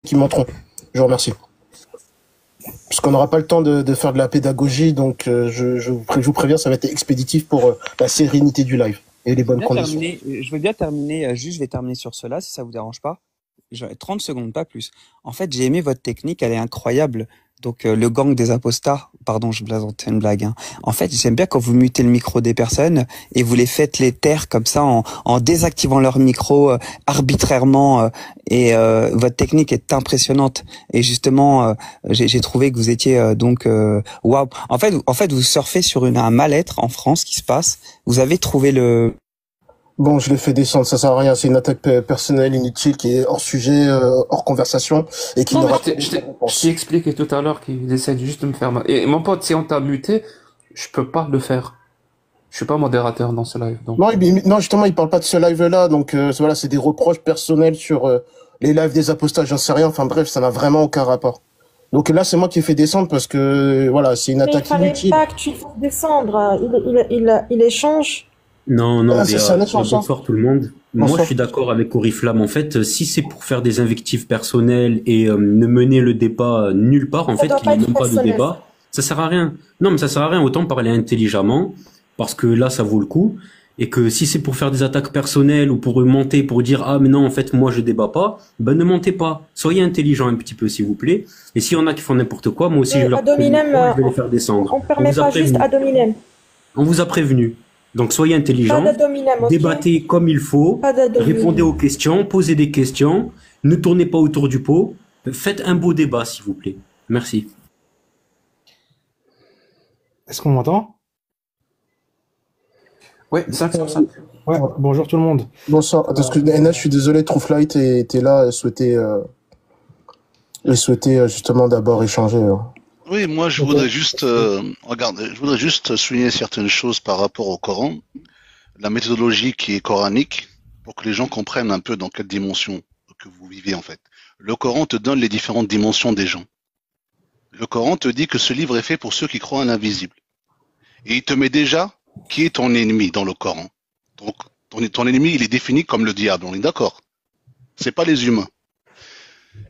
qui monteront. Je vous remercie. Parce qu'on n'aura pas le temps de faire de la pédagogie, donc je vous préviens, ça va être expéditif pour la sérénité du live et les bonnes conditions. Je veux bien terminer, juste je vais terminer sur cela, si ça vous dérange pas. 30 secondes, pas plus. En fait, j'ai aimé votre technique, elle est incroyable. Donc le gang des impostards, pardon, je plaisante, une blague. Hein. En fait, j'aime bien quand vous mutez le micro des personnes et vous les faites les taire comme ça en désactivant leur micro arbitrairement. Et votre technique est impressionnante. Et justement, j'ai trouvé que vous étiez donc waouh. En fait, vous surfez sur un mal-être en France qui se passe. Vous avez trouvé le Bon, je l'ai fait descendre, ça sert à rien, c'est une attaque personnelle inutile qui est hors sujet, hors conversation, et qui n'aura pas de réponse. Je t'ai expliqué tout à l'heure qu'il essaie juste de me faire mal. Et mon pote, si on t'a muté, je peux pas le faire. Je suis pas modérateur dans ce live. Donc. Non, justement, il parle pas de ce live-là, donc voilà, c'est des reproches personnels sur les lives des apostats, j'en sais rien, enfin bref, ça n'a vraiment aucun rapport. Donc là, c'est moi qui ai fait descendre parce que, voilà, c'est une attaque inutile. Il fallait pas que tu fasses descendre, il échange. Non, bonsoir tout le monde. Moi, je suis d'accord avec Oriflamme. En fait, si c'est pour faire des invectives personnelles et ne mener le débat nulle part, en fait, qu'il n'y ait même pas de débat, ça sert à rien. Non, mais ça sert à rien. Autant parler intelligemment, parce que là, ça vaut le coup. Et que si c'est pour faire des attaques personnelles ou pour monter, pour dire ah mais non, en fait, moi, je débat pas, ben ne montez pas. Soyez intelligent un petit peu, s'il vous plaît. Et s'il y en a qui font n'importe quoi, moi aussi, je vais les faire descendre. On permet pas juste ad hominem. On vous a prévenu. Donc soyez intelligents, débattez comme il faut, répondez aux questions, posez des questions, ne tournez pas autour du pot, faites un beau débat s'il vous plaît. Merci. Est-ce qu'on m'entend? Ouais, 5 sur 5. Ouais, bonjour tout le monde. Bonsoir, parce que NH, je suis désolé, Truthlight était là, elle souhaitait justement d'abord échanger. Oui, moi je voudrais juste je voudrais juste souligner certaines choses par rapport au Coran, la méthodologie qui est coranique, pour que les gens comprennent un peu dans quelle dimension que vous vivez en fait. Le Coran te donne les différentes dimensions des gens. Le Coran te dit que ce livre est fait pour ceux qui croient à l'invisible. Et il te met déjà qui est ton ennemi dans le Coran. Donc ton ennemi, il est défini comme le diable, on est d'accord. C'est pas les humains.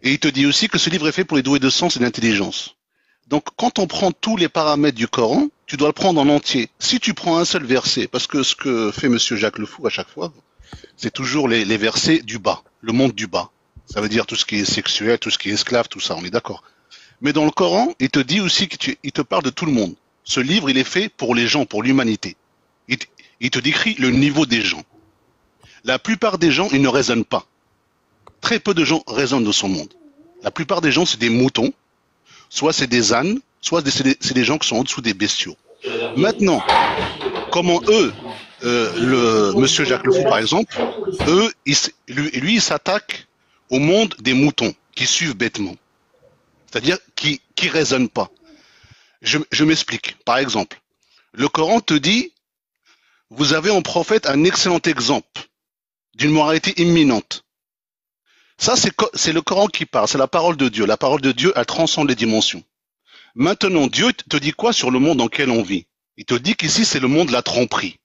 Et il te dit aussi que ce livre est fait pour les doués de sens et d'intelligence. Donc, quand on prend tous les paramètres du Coran, tu dois le prendre en entier. Si tu prends un seul verset, parce que ce que fait Monsieur Jacques Le Fou à chaque fois, c'est toujours les versets du bas, le monde du bas. Ça veut dire tout ce qui est sexuel, tout ce qui est esclave, tout ça, on est d'accord. Mais dans le Coran, il te dit aussi il te parle de tout le monde. Ce livre, il est fait pour les gens, pour l'humanité. Il te décrit le niveau des gens. La plupart des gens, ils ne raisonnent pas. Très peu de gens raisonnent dans son monde. La plupart des gens, c'est des moutons. Soit c'est des ânes, soit c'est des gens qui sont en dessous des bestiaux. Maintenant, comment eux, Monsieur Jacques Le Fou par exemple, lui il s'attaque au monde des moutons qui suivent bêtement, c'est-à-dire qui raisonnent pas. Je m'explique. Par exemple, le Coran te dit, vous avez en prophète un excellent exemple d'une moralité imminente. Ça, c'est le Coran qui parle, c'est la parole de Dieu. La parole de Dieu, elle transcende les dimensions. Maintenant, Dieu te dit quoi sur le monde dans lequel on vit? Il te dit qu'ici, c'est le monde de la tromperie.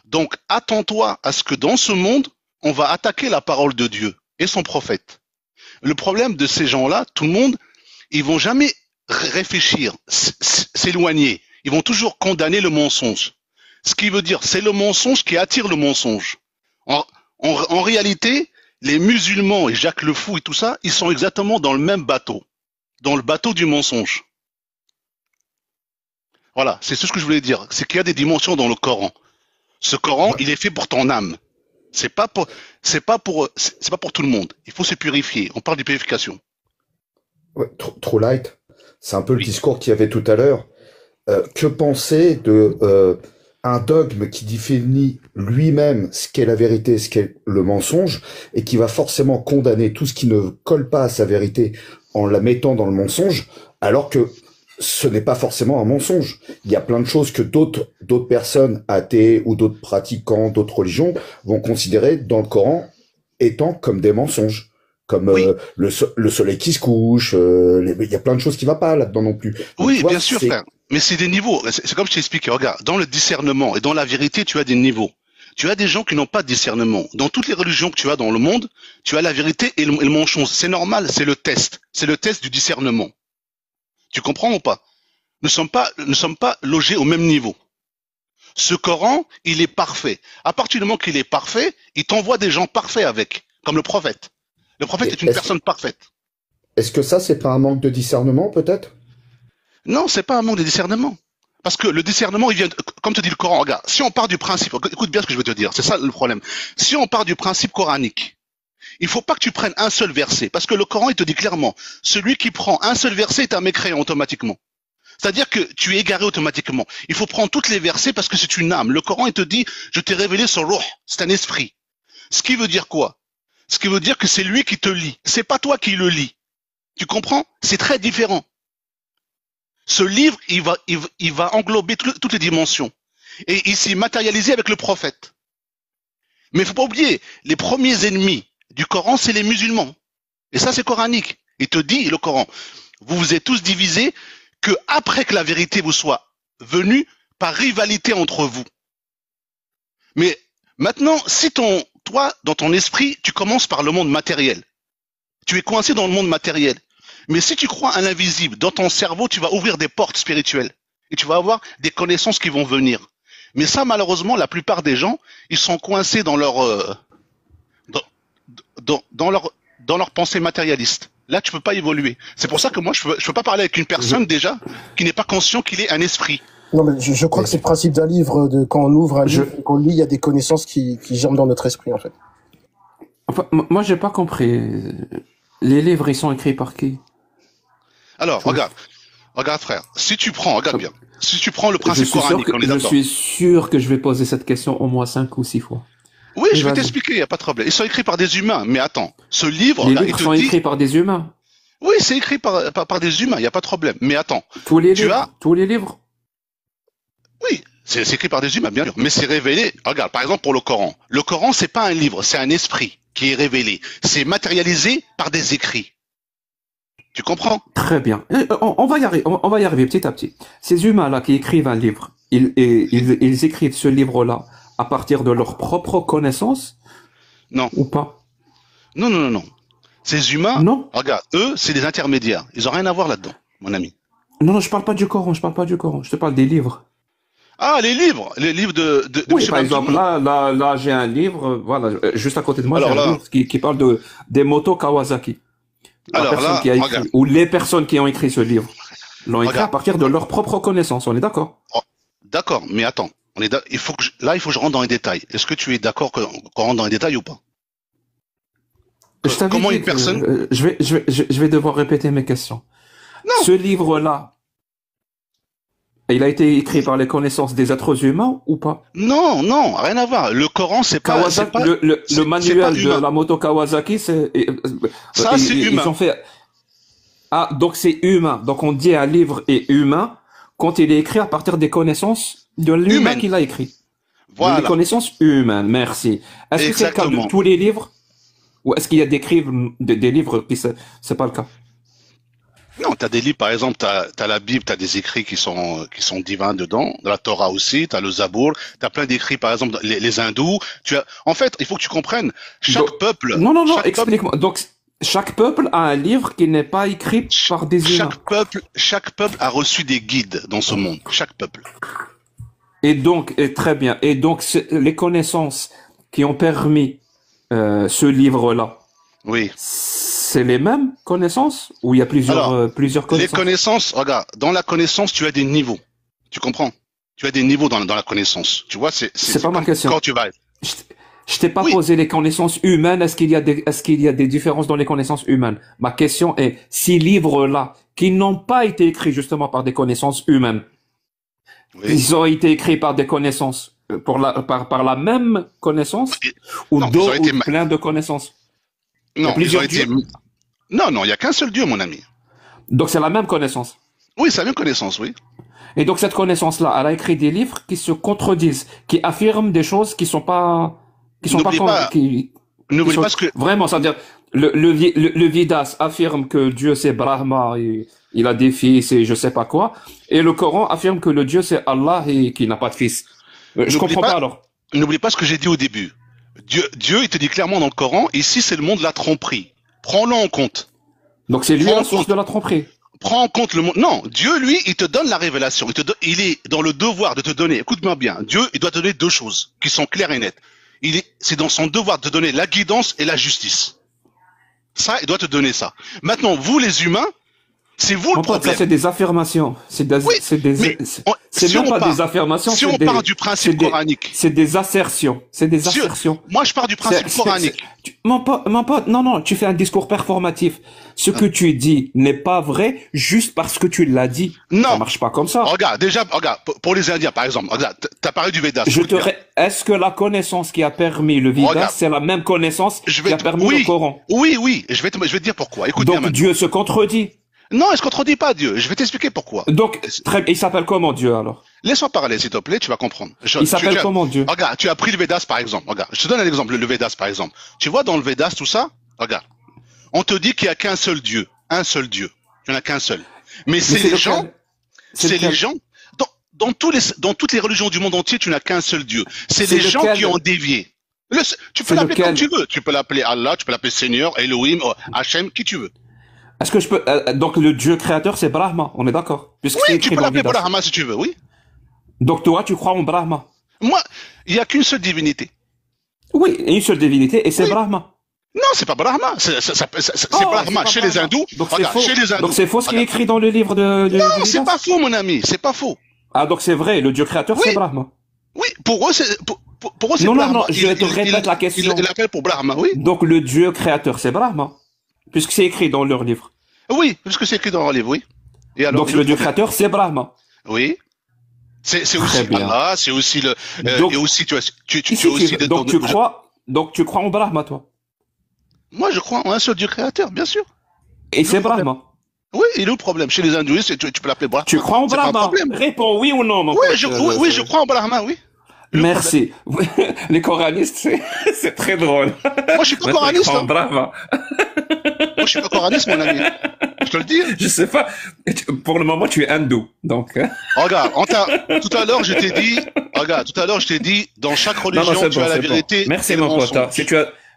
Donc, attends-toi à ce que dans ce monde, on va attaquer la parole de Dieu et son prophète. Le problème de ces gens-là, tout le monde, ils vont jamais réfléchir, s'éloigner. Ils vont toujours condamner le mensonge. Ce qui veut dire, c'est le mensonge qui attire le mensonge. En réalité, les musulmans et Jacques Le Fou et tout ça, ils sont exactement dans le même bateau, dans le bateau du mensonge. Voilà, c'est ce que je voulais dire. C'est qu'il y a des dimensions dans le Coran. Ce Coran, il est fait pour ton âme. C'est pas pour tout le monde. Il faut se purifier. On parle de purification. Ouais, trop light. C'est un peu le discours qu'il y avait tout à l'heure. Que penser de un dogme qui définit lui-même ce qu'est la vérité, ce qu'est le mensonge, et qui va forcément condamner tout ce qui ne colle pas à sa vérité en la mettant dans le mensonge, alors que ce n'est pas forcément un mensonge. Il y a plein de choses que d'autres personnes athées ou d'autres pratiquants, d'autres religions vont considérer dans le Coran étant comme des mensonges. Comme le soleil qui se couche, il y a plein de choses qui ne vont pas là-dedans non plus. Donc, oui, bien sûr, frère. Mais c'est des niveaux. C'est comme je t'ai expliqué. Regarde, dans le discernement et dans la vérité, tu as des niveaux. Tu as des gens qui n'ont pas de discernement. Dans toutes les religions que tu as dans le monde, tu as la vérité et le mensonge. C'est normal, c'est le test. C'est le test du discernement. Tu comprends ou pas? Nous ne sommes pas logés au même niveau. Ce Coran, il est parfait. À partir du moment qu'il est parfait, il t'envoie des gens parfaits avec, comme le prophète. Le prophète est une personne parfaite. Est-ce que ça, c'est pas un manque de discernement, peut-être? Non, c'est pas un manque de discernement. Parce que le discernement, il vient, comme te dit le Coran, regarde, si on part du principe, écoute bien ce que je veux te dire, c'est ça le problème. Si on part du principe coranique, il faut pas que tu prennes un seul verset, parce que le Coran, il te dit clairement, celui qui prend un seul verset est un mécréant automatiquement. C'est-à-dire que tu es égaré automatiquement. Il faut prendre toutes les versets parce que c'est une âme. Le Coran, il te dit, je t'ai révélé son ruh, c'est un esprit. Ce qui veut dire quoi? Ce qui veut dire que c'est lui qui te lit. C'est pas toi qui le lis. Tu comprends? C'est très différent. Ce livre, il va englober toutes les dimensions. Et il s'est matérialisé avec le prophète. Mais il faut pas oublier, les premiers ennemis du Coran, c'est les musulmans. Et ça, c'est coranique. Il te dit, le Coran, vous vous êtes tous divisés que après que la vérité vous soit venue par rivalité entre vous. Mais maintenant, si toi, dans ton esprit, tu commences par le monde matériel, tu es coincé dans le monde matériel. Mais si tu crois à l'invisible, dans ton cerveau, tu vas ouvrir des portes spirituelles et tu vas avoir des connaissances qui vont venir. Mais ça, malheureusement, la plupart des gens, ils sont coincés dans leur dans leur pensée matérialiste. Là, tu peux pas évoluer. C'est pour ça que moi, je peux pas parler avec une personne déjà qui n'est pas conscient qu'il est un esprit. Non, mais je crois que c'est le principe d'un livre, quand on ouvre un livre, qu'on lit, il y a des connaissances qui germent dans notre esprit, en fait. Enfin, moi, j'ai pas compris. Les livres, ils sont écrits par qui? Alors, regarde frère, si tu prends le principe coranique, on est d'accord. Je suis sûr que je vais poser cette question au moins 5 ou 6 fois. Oui, je vais t'expliquer, il n'y a pas de problème. Ils sont écrits par des humains, mais attends, ce livre... Les livres sont écrits par des humains. Oui, c'est écrit par des humains, il n'y a pas de problème. Mais attends, tous les livres Oui, c'est écrit par des humains, bien sûr, mais c'est révélé. Regarde, par exemple, pour le Coran. Le Coran, c'est pas un livre, c'est un esprit qui est révélé. C'est matérialisé par des écrits. Tu comprends? Très bien. On va y arriver petit à petit. Ces humains-là qui écrivent un livre, ils écrivent ce livre-là à partir de leur propre connaissance? Non. Ou pas? Non. Ces humains, non. Regarde, eux, c'est des intermédiaires. Ils ont rien à voir là-dedans, mon ami. Non, je parle pas du Coran, je te parle des livres. Ah, les livres de oui, par exemple, là, j'ai un livre, juste à côté de moi, j'ai un livre qui parle des motos Kawasaki. Ou les personnes qui ont écrit ce livre l'ont écrit à partir de leur propre connaissance. On est d'accord? D'accord, mais attends. Il faut que je rentre dans les détails. Est-ce que tu es d'accord qu'on rentre dans les détails ou pas? Comment une personne... Je vais devoir répéter mes questions. Non. Ce livre-là, il a été écrit par les connaissances des êtres humains ou pas? Non, rien à voir. Le Coran, c'est pas... Le manuel de la moto Kawasaki, c'est humain. Ils ont fait... Ah, donc c'est humain. Donc on dit un livre est humain quand il est écrit à partir des connaissances de l'humain qui l'a écrit. Voilà. Des connaissanes humaines, merci. Est-ce que c'est le cas de tous les livres? Ou est-ce qu'il y a des livres qui c'est pas le cas? Non, t'as des livres, par exemple, t'as la Bible, t'as des écrits qui sont divins dedans, dans la Torah aussi, t'as le Zabour, t'as plein d'écrits, par exemple, les hindous. En fait, il faut que tu comprennes, chaque peuple. Non, explique-moi. Donc, chaque peuple a un livre qui n'est pas écrit par des humains. Chaque peuple a reçu des guides dans ce monde. Chaque peuple. Et donc, très bien. Et donc, les connaissances qui ont permis ce livre-là. Oui. C'est les mêmes connaissances ou il y a plusieurs connaissances? Les connaissances, regarde, dans la connaissance, tu as des niveaux. Tu comprends? Tu as des niveaux dans la connaissance. Tu vois, c'est pas ma question. Quand tu vas. Je t'ai pas posé les connaissances humaines. Est-ce qu'il y a des différences dans les connaissances humaines? Ma question est, ces livres-là, qui n'ont pas été écrits justement par des connaissances humaines, ils ont été écrits par des connaissances, par la même connaissance, ou plein de connaissances? Non, il y a qu'un seul Dieu, mon ami. Donc c'est la même connaissance? Oui, c'est la même connaissance, oui. Et donc cette connaissance-là, elle a écrit des livres qui se contredisent, qui affirment des choses qui sont pas... N'oublie pas ce que... Vraiment, c'est-à-dire, le Vedas affirme que Dieu c'est Brahma, et il a des fils et je sais pas quoi, et le Coran affirme que le Dieu c'est Allah et qu'il n'a pas de fils. Je comprends pas alors. n'oublie pas ce que j'ai dit au début. Dieu, il te dit clairement dans le Coran, ici c'est le monde de la tromperie. Prends-le en compte. Donc c'est lui la source de la tromperie. Prends en compte le monde. Non, Dieu, lui, il te donne la révélation. Il est dans le devoir de te donner. Écoute-moi bien. Dieu, il doit te donner deux choses qui sont claires et nettes. C'est dans son devoir de te donner la guidance et la justice. Ça, il doit te donner ça. Maintenant, vous, les humains, c'est vous le problème. Ça, c'est des affirmations. C'est même pas des affirmations. Si on part du principe coranique. C'est des assertions. C'est des assertions. Moi, je pars du principe coranique. Mon pote, non, tu fais un discours performatif. Ce que tu dis n'est pas vrai juste parce que tu l'as dit. Non. Ça marche pas comme ça. Regarde, pour les Indiens, par exemple, regarde, t'as parlé du Védas. Est-ce que la connaissance qui a permis le Védas, c'est la même connaissance qui a permis le Coran? Oui. Je vais te dire pourquoi. Écoute bien. Donc Dieu se contredit. Non, il se contredit pas, Dieu. Je vais t'expliquer pourquoi. Donc, il s'appelle comment, Dieu, alors? Laisse-moi parler, s'il te plaît, tu vas comprendre. Il s'appelle comment, Dieu? Regarde, tu as pris le Védas, par exemple. Regarde, je te donne un exemple, le Védas, par exemple. Tu vois, dans le Védas, tout ça, regarde. On te dit qu'il y a qu'un seul Dieu. Un seul Dieu. Il n'y en a qu'un seul. Mais c'est les gens, dans toutes les religions du monde entier, tu n'as qu'un seul Dieu. C'est les gens qui ont dévié. Tu peux l'appeler comme tu veux. Tu peux l'appeler Allah, tu peux l'appeler Seigneur, Elohim, Hachem, qui tu veux. Est-ce que je peux donc le Dieu créateur c'est Brahma, on est d'accord? Oui, tu peux l'appeler Brahma si tu veux, oui. Donc toi tu crois en Brahma? Moi, il y a qu'une seule divinité. Oui, une seule divinité et c'est Brahma. Non, c'est pas Brahma, c'est Brahma chez les hindous. Donc c'est faux ce qui est écrit dans le livre de Non, c'est pas faux mon ami, c'est pas faux. Ah donc c'est vrai, le Dieu créateur c'est Brahma. Oui, pour eux c'est Brahma. Non, je te répète la question. Il l'appelle pour Brahma, oui. Donc le Dieu créateur c'est Brahma. Puisque c'est écrit dans leur livre. Oui, puisque c'est écrit dans leur livre, oui. Et alors, donc le Dieu créateur, c'est Brahma. Oui. C'est aussi Allah, c'est aussi le. Donc, et aussi tu tu crois en Brahma, toi? Moi, je crois en un seul Dieu créateur, bien sûr. Et c'est Brahma. Oui, il est où le problème? Chez les hindouistes, tu peux l'appeler Brahma. Tu crois en Brahma? Réponds oui ou non, mon pote. Je crois en Brahma, oui. Merci. Les coranistes, c'est très drôle. Moi, je suis pas coraniste. En Brahma. Moi, je suis pas coraniste, mon ami. Je te le dis. Je sais pas. Pour le moment, tu es hindou, donc. Regarde, tout à l'heure, je t'ai dit, dans chaque religion, tu as la vérité. Merci, mon pote.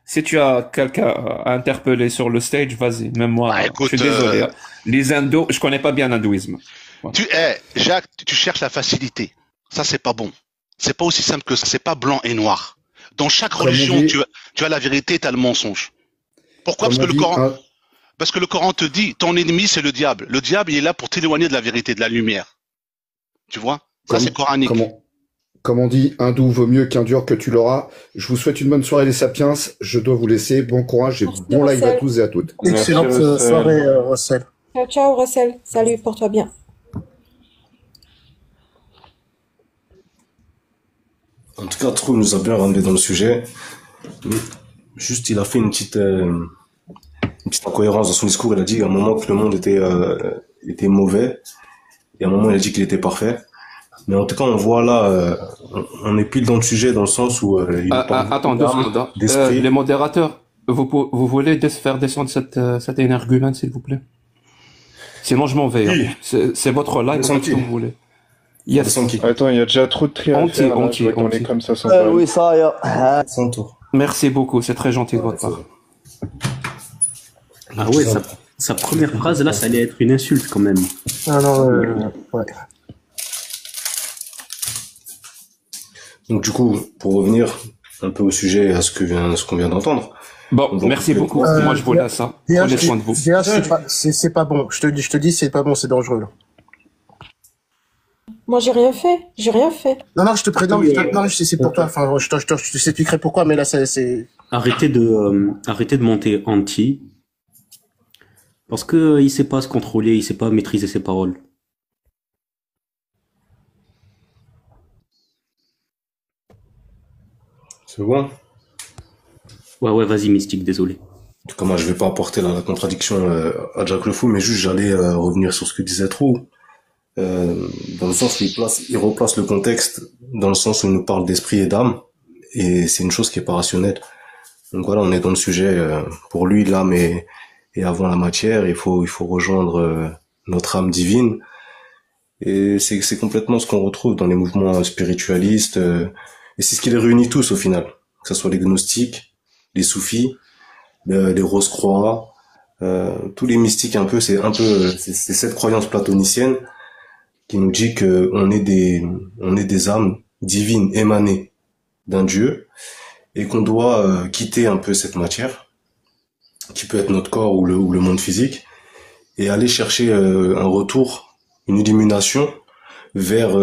Si tu as quelqu'un à interpeller sur le stage, vas-y. Même moi, je suis désolé. Les hindous, je connais pas bien l'hindouisme. Ouais. Jacques, tu cherches la facilité. Ça, c'est pas bon. C'est pas aussi simple que ça. C'est pas blanc et noir. Dans chaque religion, tu as la vérité, tu as le mensonge. Pourquoi? Parce que le Coran te dit, ton ennemi, c'est le diable. Le diable, il est là pour t'éloigner de la vérité, de la lumière. Tu vois? Ça, c'est coranique. Comme on dit, un doux vaut mieux qu'un dur que tu l'auras. Je vous souhaite une bonne soirée, les sapiens. Je dois vous laisser. Bon courage et bon live à tous et à toutes. Excellente soirée, Russell. Ciao, Russell. Salut, porte-toi bien. En tout cas, Trou nous a bien rendu dans le sujet. Juste, il a fait une petite incohérence dans son discours. Il a dit à un moment que le monde était mauvais. Et à un moment, il a dit qu'il était parfait. Mais en tout cas, on voit là, on est pile dans le sujet, dans le sens où... attends, 2 secondes. Les modérateurs, vous voulez faire descendre cet énergumène, s'il vous plaît? Sinon, je m'en vais. Oui. Hein. C'est votre live, si vous voulez. Yes. Attends, il y a déjà trop de tri à faire. On est comme ça sans oui, ça, son tour. Merci beaucoup, c'est très gentil de votre part. Ah ouais, sa première phrase, là, ça allait être une insulte, quand même. Ah non, ouais. Donc, du coup, pour revenir un peu au sujet, à ce qu'on vient d'entendre. Bon, merci beaucoup. Moi, je vous laisse ça. Prenez soin de vous. C'est pas bon. Je te dis, c'est pas bon, c'est dangereux, là. Moi, j'ai rien fait. Non, je te préviens, non, c'est pour toi. Enfin, je t'expliquerai pourquoi, mais là, c'est... Arrêtez de monter anti. Parce que il sait pas se contrôler, il sait pas maîtriser ses paroles. C'est bon? Ouais, vas-y, Mystique, désolé. En tout cas, moi, je vais pas apporter la contradiction à Jack le Fou, mais juste, j'allais revenir sur ce que disait Trou. Dans le sens où il replace le contexte dans le sens où il nous parle d'esprit et d'âme, et c'est une chose qui est pas rationnelle. Donc voilà, on est dans le sujet. Pour lui, l'âme est avant la matière. Il faut rejoindre notre âme divine, et c'est complètement ce qu'on retrouve dans les mouvements spiritualistes Et c'est ce qui les réunit tous au final, que ce soit les gnostiques, les soufis, les rose-croix, tous les mystiques un peu, c'est cette croyance platonicienne qui nous dit que on est des âmes divines émanées d'un Dieu et qu'on doit quitter un peu cette matière, qui peut être notre corps ou le monde physique, et aller chercher un retour, une illumination vers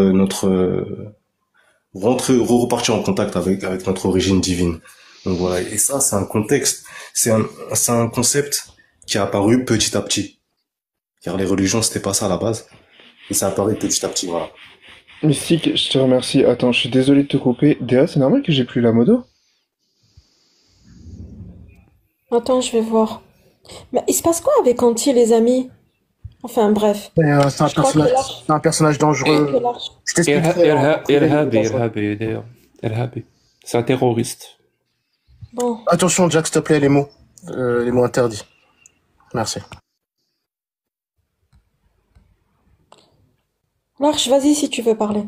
repartir en contact avec notre origine divine. Donc voilà, et ça c'est un contexte, c'est un concept qui a apparu petit à petit. Car les religions c'était pas ça à la base, et ça apparaît petit à petit, voilà. Mystique, je te remercie. Attends, je suis désolé de te couper. Déa, c'est normal que j'ai plus la modo? Attends, je vais voir. Mais il se passe quoi avec Anti, les amis? Enfin, bref. C'est un personnage dangereux. Je t'expliquerai. Irhabi. C'est un terroriste. Bon. Attention, Jack, s'il te plaît, les mots interdits. Merci. Larche, vas-y si tu veux parler.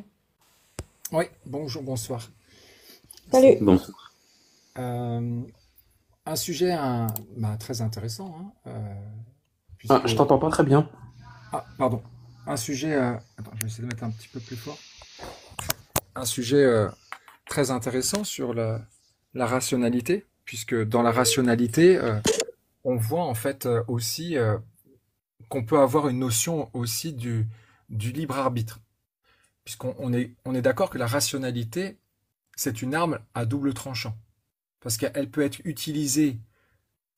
Oui, bonjour, bonsoir. Salut. Bonsoir. Un sujet très intéressant. Je t'entends pas très bien. Ah, pardon. Un sujet... Attends, je vais essayer de mettre un petit peu plus fort. Un sujet très intéressant sur la rationalité, puisque dans la rationalité, on voit en fait aussi qu'on peut avoir une notion aussi du libre arbitre. Puisqu'on est d'accord que la rationalité, c'est une arme à double tranchant. Parce qu'elle peut être utilisée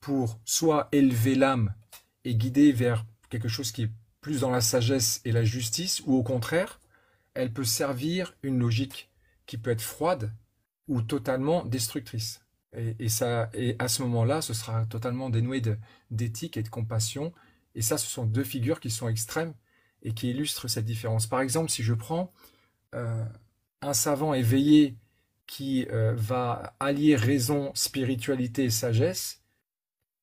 pour soit élever l'âme et guider vers quelque chose qui est plus dans la sagesse et la justice, ou au contraire, elle peut servir une logique qui peut être froide ou totalement destructrice. Et à ce moment-là, ce sera totalement dénué d'éthique et de compassion. Et ça, ce sont deux figures qui sont extrêmes et qui illustrent cette différence. Par exemple, si je prends un savant éveillé qui va allier raison, spiritualité et sagesse,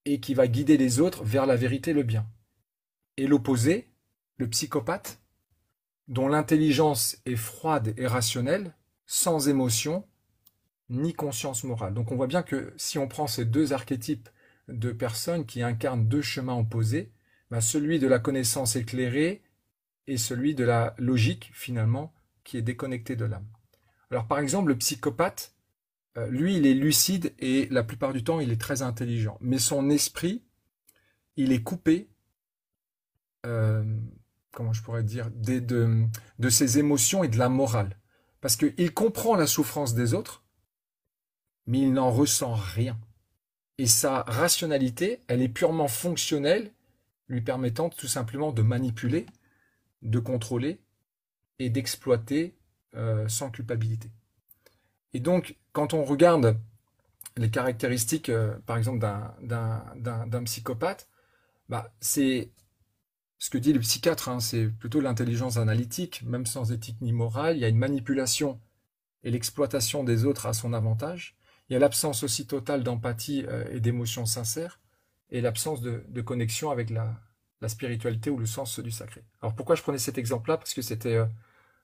et qui va guider les autres vers la vérité et le bien. Et l'opposé, le psychopathe, dont l'intelligence est froide et rationnelle, sans émotion, ni conscience morale. Donc on voit bien que si on prend ces deux archétypes de personnes qui incarnent deux chemins opposés, celui de la connaissance éclairée et celui de la logique, finalement, qui est déconnecté de l'âme. Alors par exemple, le psychopathe, lui, il est lucide et la plupart du temps, il est très intelligent. Mais son esprit, il est coupé, comment je pourrais dire, de ses émotions et de la morale. Parce qu'il comprend la souffrance des autres, mais il n'en ressent rien. Et sa rationalité, elle est purement fonctionnelle, lui permettant tout simplement de manipuler, de contrôler et d'exploiter sans culpabilité. Et donc, quand on regarde les caractéristiques, par exemple, d'un psychopathe, c'est ce que dit le psychiatre, c'est plutôt l'intelligence analytique, même sans éthique ni morale. Il y a une manipulation et l'exploitation des autres à son avantage. Il y a l'absence aussi totale d'empathie et d'émotions sincères, et l'absence de connexion avec la spiritualité ou le sens du sacré. Alors pourquoi je prenais cet exemple-là? Parce que c'était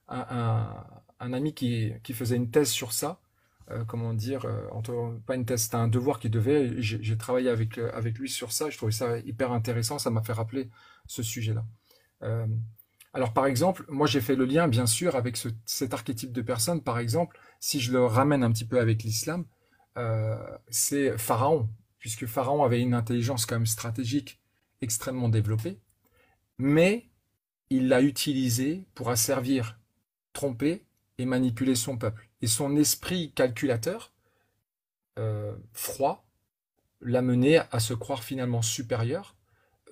un ami qui faisait une thèse sur ça, pas une thèse, c'était un devoir qu'il devait, j'ai travaillé avec lui sur ça, je trouvais ça hyper intéressant, ça m'a fait rappeler ce sujet-là. Alors par exemple, moi j'ai fait le lien bien sûr avec cet archétype de personne, par exemple, si je le ramène un petit peu avec l'islam, c'est Pharaon, puisque Pharaon avait une intelligence quand même stratégique extrêmement développée, mais il l'a utilisée pour asservir, tromper et manipuler son peuple. Et son esprit calculateur, froid, l'a mené à se croire finalement supérieur,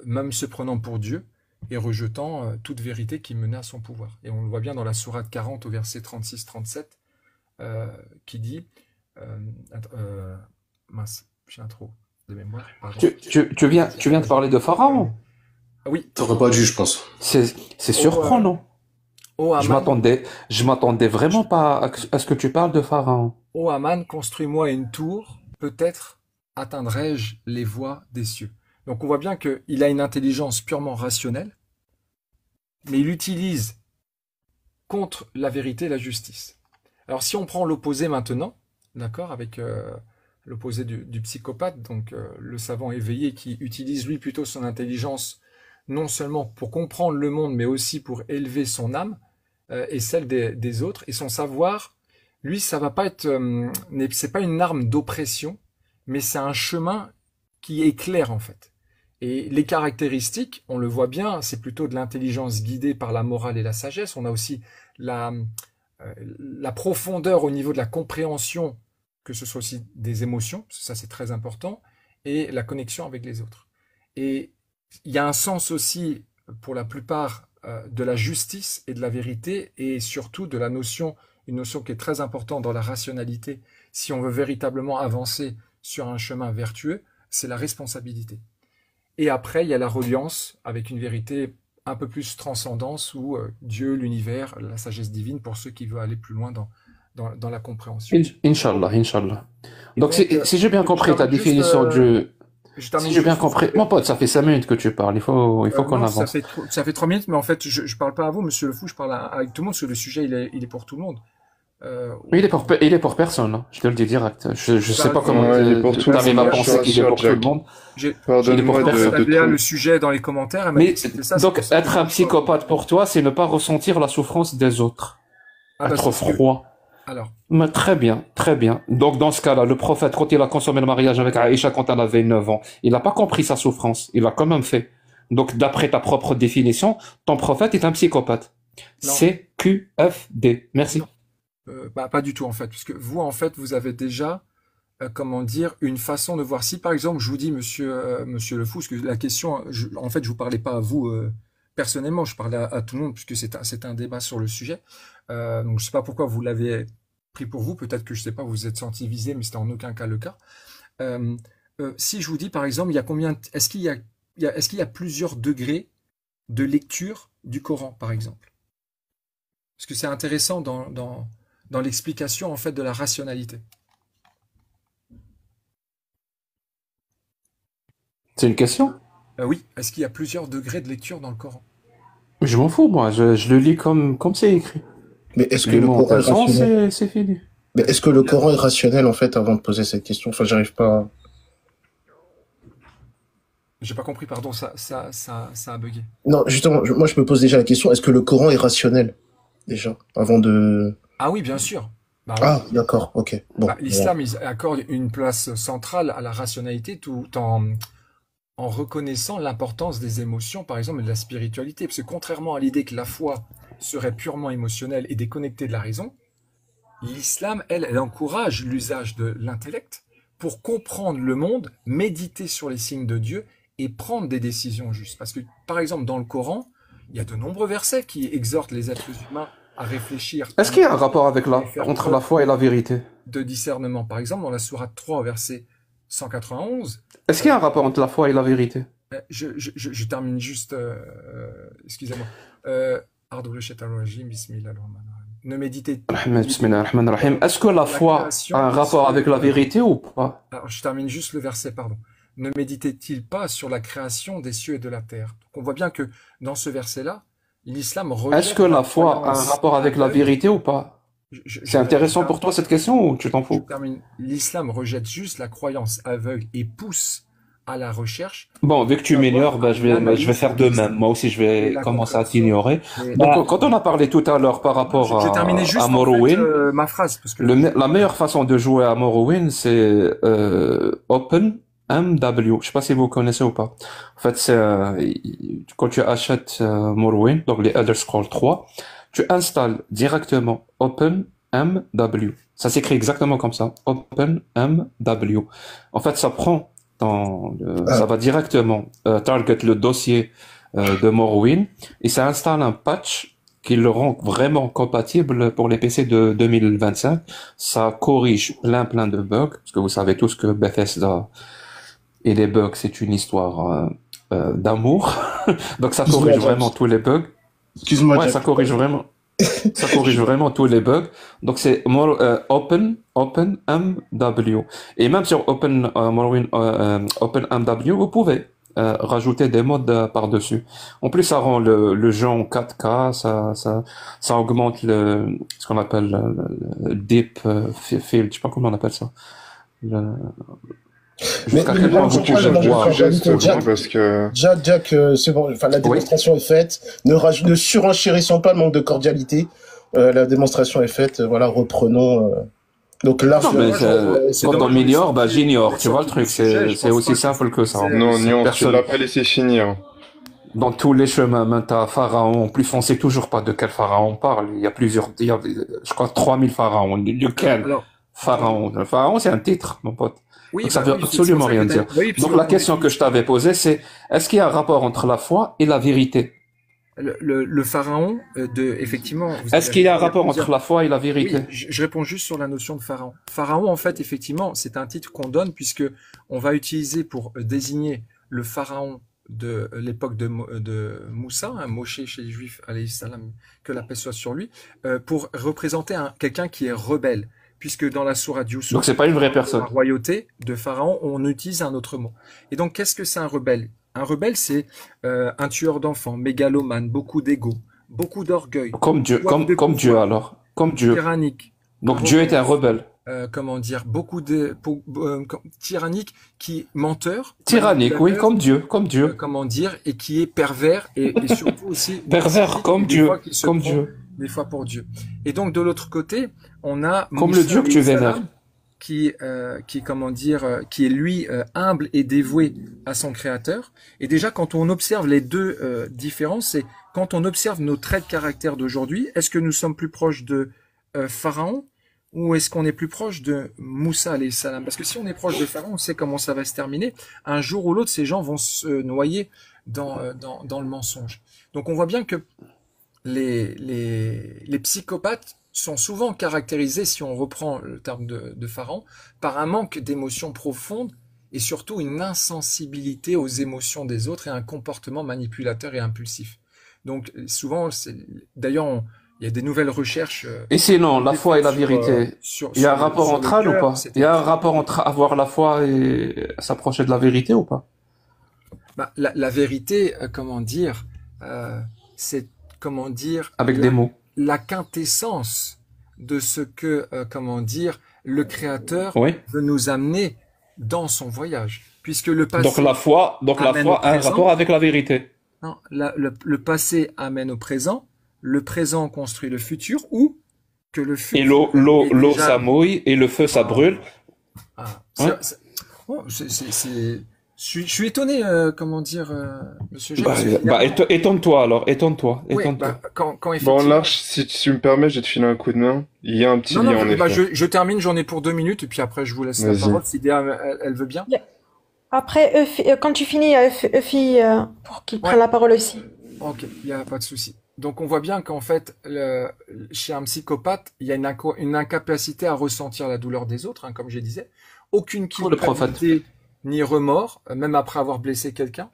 même se prenant pour Dieu, et rejetant toute vérité qui menait à son pouvoir. Et on le voit bien dans la sourate 40 au verset 36-37, qui dit... mince, j'ai un trou de mémoire. Tu viens de parler de Pharaon? Oui. T'aurais pas dû, je pense. C'est surprenant. Je m'attendais vraiment pas à ce que tu parles de Pharaon. Ô Aman, construis-moi une tour, peut-être atteindrai-je les voies des cieux. Donc on voit bien qu'il a une intelligence purement rationnelle, mais il utilise contre la vérité et la justice. Alors, si on prend l'opposé maintenant, d'accord, avec l'opposé du psychopathe, donc le savant éveillé qui utilise lui plutôt son intelligence non seulement pour comprendre le monde, mais aussi pour élever son âme et celle des autres, et son savoir, lui, ça va pas être, c'est pas une arme d'oppression, mais c'est un chemin qui éclaire en fait. Et les caractéristiques, on le voit bien, c'est plutôt de l'intelligence guidée par la morale et la sagesse. On a aussi la profondeur au niveau de la compréhension, que ce soit aussi des émotions, ça c'est très important, et la connexion avec les autres. Et il y a un sens aussi, pour la plupart, de la justice et de la vérité, et surtout de la notion, une notion qui est très importante dans la rationalité, si on veut véritablement avancer sur un chemin vertueux, c'est la responsabilité. Et après, il y a la reliance avec une vérité un peu plus transcendance, où Dieu, l'univers, la sagesse divine, pour ceux qui veulent aller plus loin dans la compréhension. Inch'Allah, Inch'Allah. Donc, si j'ai bien compris ta définition du... Si j'ai bien compris, mon pote, ça fait 5 minutes que tu parles, il faut qu'on avance. Ça fait 3 minutes, mais en fait, je parle pas à vous, monsieur Le Fou, je parle avec tout le monde, parce que le sujet, il est pour tout le monde. Il est pour personne, hein. Je te le dis direct. Je sais pas comment tu arrives à penser qu'il est pour tout le monde. Il est pour personne. Le sujet dans les commentaires. Mais donc, être un psychopathe pour toi, c'est ne pas ressentir la souffrance des autres. Être froid. Alors. Mais très bien, très bien. Donc, dans ce cas-là, le prophète, quand il a consommé le mariage avec Aïcha quand elle avait 9 ans, il n'a pas compris sa souffrance. Il l'a quand même fait. Donc, d'après ta propre définition, ton prophète est un psychopathe. CQFD. Merci. Pas du tout, en fait. Puisque vous, en fait, vous avez déjà, comment dire, une façon de voir. Si, par exemple, je vous dis, monsieur Le Fou, parce que la question, en fait, je vous parlais pas à vous, personnellement, je parlais à tout le monde, puisque c'est un débat sur le sujet. Donc, je sais pas pourquoi vous l'avez pris pour vous. Peut-être que, je sais pas, vous vous êtes senti visé, mais c'était en aucun cas le cas. Si je vous dis, par exemple, il y a combien, est-ce qu'il y a plusieurs degrés de lecture du Coran, par exemple? Parce que c'est intéressant dans l'explication, en fait, de la rationalité. C'est une question? Oui. Est-ce qu'il y a plusieurs degrés de lecture dans le Coran? Je m'en fous, moi. Je le lis comme c'est écrit. Mais est-ce que le Coran est rationnel? C'est fini. Mais est-ce que le Coran est rationnel, en fait, avant de poser cette question? Enfin, j'arrive pas à... J'ai pas compris, pardon, ça a bugué. Non, justement, moi, je me pose déjà la question, est-ce que le Coran est rationnel? Déjà, avant de... Ah oui, bien sûr. Bah, oui. D'accord, ok. Bon, l'islam, il accorde une place centrale à la rationalité tout en reconnaissant l'importance des émotions, par exemple, et de la spiritualité. Parce que contrairement à l'idée que la foi serait purement émotionnelle et déconnectée de la raison, l'islam, elle encourage l'usage de l'intellect pour comprendre le monde, méditer sur les signes de Dieu et prendre des décisions justes. Parce que, par exemple, dans le Coran, il y a de nombreux versets qui exhortent les êtres humains à réfléchir. Est-ce qu'il y a un rapport entre la foi et la vérité? De discernement. Par exemple, dans la sourate 3, verset 191. Est-ce qu'il y a un rapport entre la foi et la vérité? Je termine juste, excusez-moi. Ne méditez pas. Est-ce que la foi a un rapport avec la vérité ou pas? Alors, je termine juste le verset, pardon. Ne méditait-il pas sur la création des cieux et de la terre? Donc, on voit bien que dans ce verset-là, l'islam rejette... Est-ce que la foi a un rapport avec la vérité ou pas? C'est intéressant pour toi cette question ou tu t'en fous? L'islam rejette juste la croyance aveugle et pousse à la recherche. Bon, vu que tu m'ignores, je vais faire de même. Moi aussi, je vais commencer à t'ignorer. Donc, quand on a parlé tout à l'heure par rapport à Morrowind, ma phrase, parce que la meilleure façon de jouer à Morrowind, c'est OpenMW. Je sais pas si vous connaissez ou pas. En fait, c'est quand tu achètes Morrowind, donc les Elder Scrolls 3, tu installes directement OpenMW. Ça s'écrit exactement comme ça. OpenMW. En fait, ça prend ça va directement target le dossier de Morrowind et ça installe un patch qui le rend vraiment compatible pour les PC de 2025. Ça corrige plein de bugs, parce que vous savez tous que Bethesda et les bugs, c'est une histoire d'amour. Donc ça corrige vraiment tous les bugs. Excuse-moi. Ouais, ça corrige vraiment. Ça corrige vraiment tous les bugs. Donc c'est OpenMW. Et même sur OpenMW, vous pouvez rajouter des modes par-dessus. En plus, ça rend le jeu en 4K, ça augmente ce qu'on appelle le deep field, je sais pas comment on appelle ça. Jusqu'à quel point vous pouvez voir. Jack, c'est bon, enfin, la démonstration est faite. Ne surenchérissons pas le manque de cordialité. La démonstration est faite. Voilà, reprenons. Donc là, quand on m'ignore, bah j'ignore. Tu vois le truc, c'est aussi simple que ça. Non, tu l'as pas laissé finir. Dans tous les chemins, même t'as Pharaon. En plus, on sait toujours pas de quel pharaon on parle. Il y a je crois, 3000 pharaons. Lequel pharaon? Le pharaon, c'est un titre, mon pote. Oui, donc ça veut absolument rien dire. Donc la question que je t'avais posée, c'est est-ce qu'il y a un rapport entre la foi et la vérité? Le pharaon, effectivement. Est-ce qu'il y a un rapport entre la foi et la vérité? Oui, je réponds juste sur la notion de pharaon. Pharaon, en fait, effectivement, c'est un titre qu'on donne puisque on va utiliser pour désigner le pharaon de l'époque de Moussa, Moshe chez les Juifs, alayhi salam, que la paix soit sur lui, pour représenter quelqu'un qui est rebelle. Puisque dans la sourate Yusuf, donc c'est pas une vraie personne. La royauté de Pharaon, on utilise un autre mot. Et donc, qu'est-ce que c'est un rebelle? Un rebelle, c'est un tueur d'enfants, mégalomane, beaucoup d'ego, beaucoup d'orgueil. Comme Dieu, comme Dieu alors, comme Dieu. Tyrannique. Donc Dieu est un rebelle. Comment dire, tyrannique, qui menteur. Tyrannique, oui, comme Dieu. Comment dire, et qui est pervers et surtout aussi pervers comme Dieu, comme Dieu. Des fois pour Dieu. Et donc de l'autre côté, on a comme le Dieu que tu vénères, qui comment dire, qui est lui humble et dévoué à son Créateur. Et déjà quand on observe les deux différences, c'est quand on observe nos traits de caractère d'aujourd'hui, est-ce que nous sommes plus proches de Pharaon ou est-ce qu'on est plus proche de Moussa alayhi salam? Parce que si on est proche de Pharaon, on sait comment ça va se terminer. Un jour ou l'autre, ces gens vont se noyer dans le mensonge. Donc on voit bien que les psychopathes sont souvent caractérisés, si on reprend le terme de Pharaon, par un manque d'émotions profondes et surtout une insensibilité aux émotions des autres et un comportement manipulateur et impulsif. Donc souvent, d'ailleurs, il y a des nouvelles recherches. Et sinon, la foi et la vérité, il y a un rapport entre elles ou pas? Il y a un rapport entre avoir la foi et s'approcher de la vérité ou pas? Bah, la vérité, comment dire, c'est comment dire, avec des mots, la quintessence de ce que, comment dire, le Créateur veut nous amener dans son voyage, puisque le passé. Donc la foi a un rapport avec la vérité. Non, le passé amène au présent, le présent construit le futur, ou que le futur. Et l'eau ça mouille et le feu ça brûle. Je suis étonné, comment dire, monsieur étonne-toi alors, étonne-toi. Quand effectivement... Bon, Larche, si tu me permets, je vais te filer un coup de main. Il y a un petit lien, en effet. Je termine, j'en ai pour 2 minutes, et puis après, je vous laisse la parole, si Déa, elle veut bien. Après, quand tu finis, Euphie, pour qu'il prenne la parole aussi. Ok, il n'y a pas de souci. Donc, on voit bien qu'en fait, chez un psychopathe, il y a une incapacité à ressentir la douleur des autres, comme je disais. Aucune culpabilité ni remords, même après avoir blessé quelqu'un,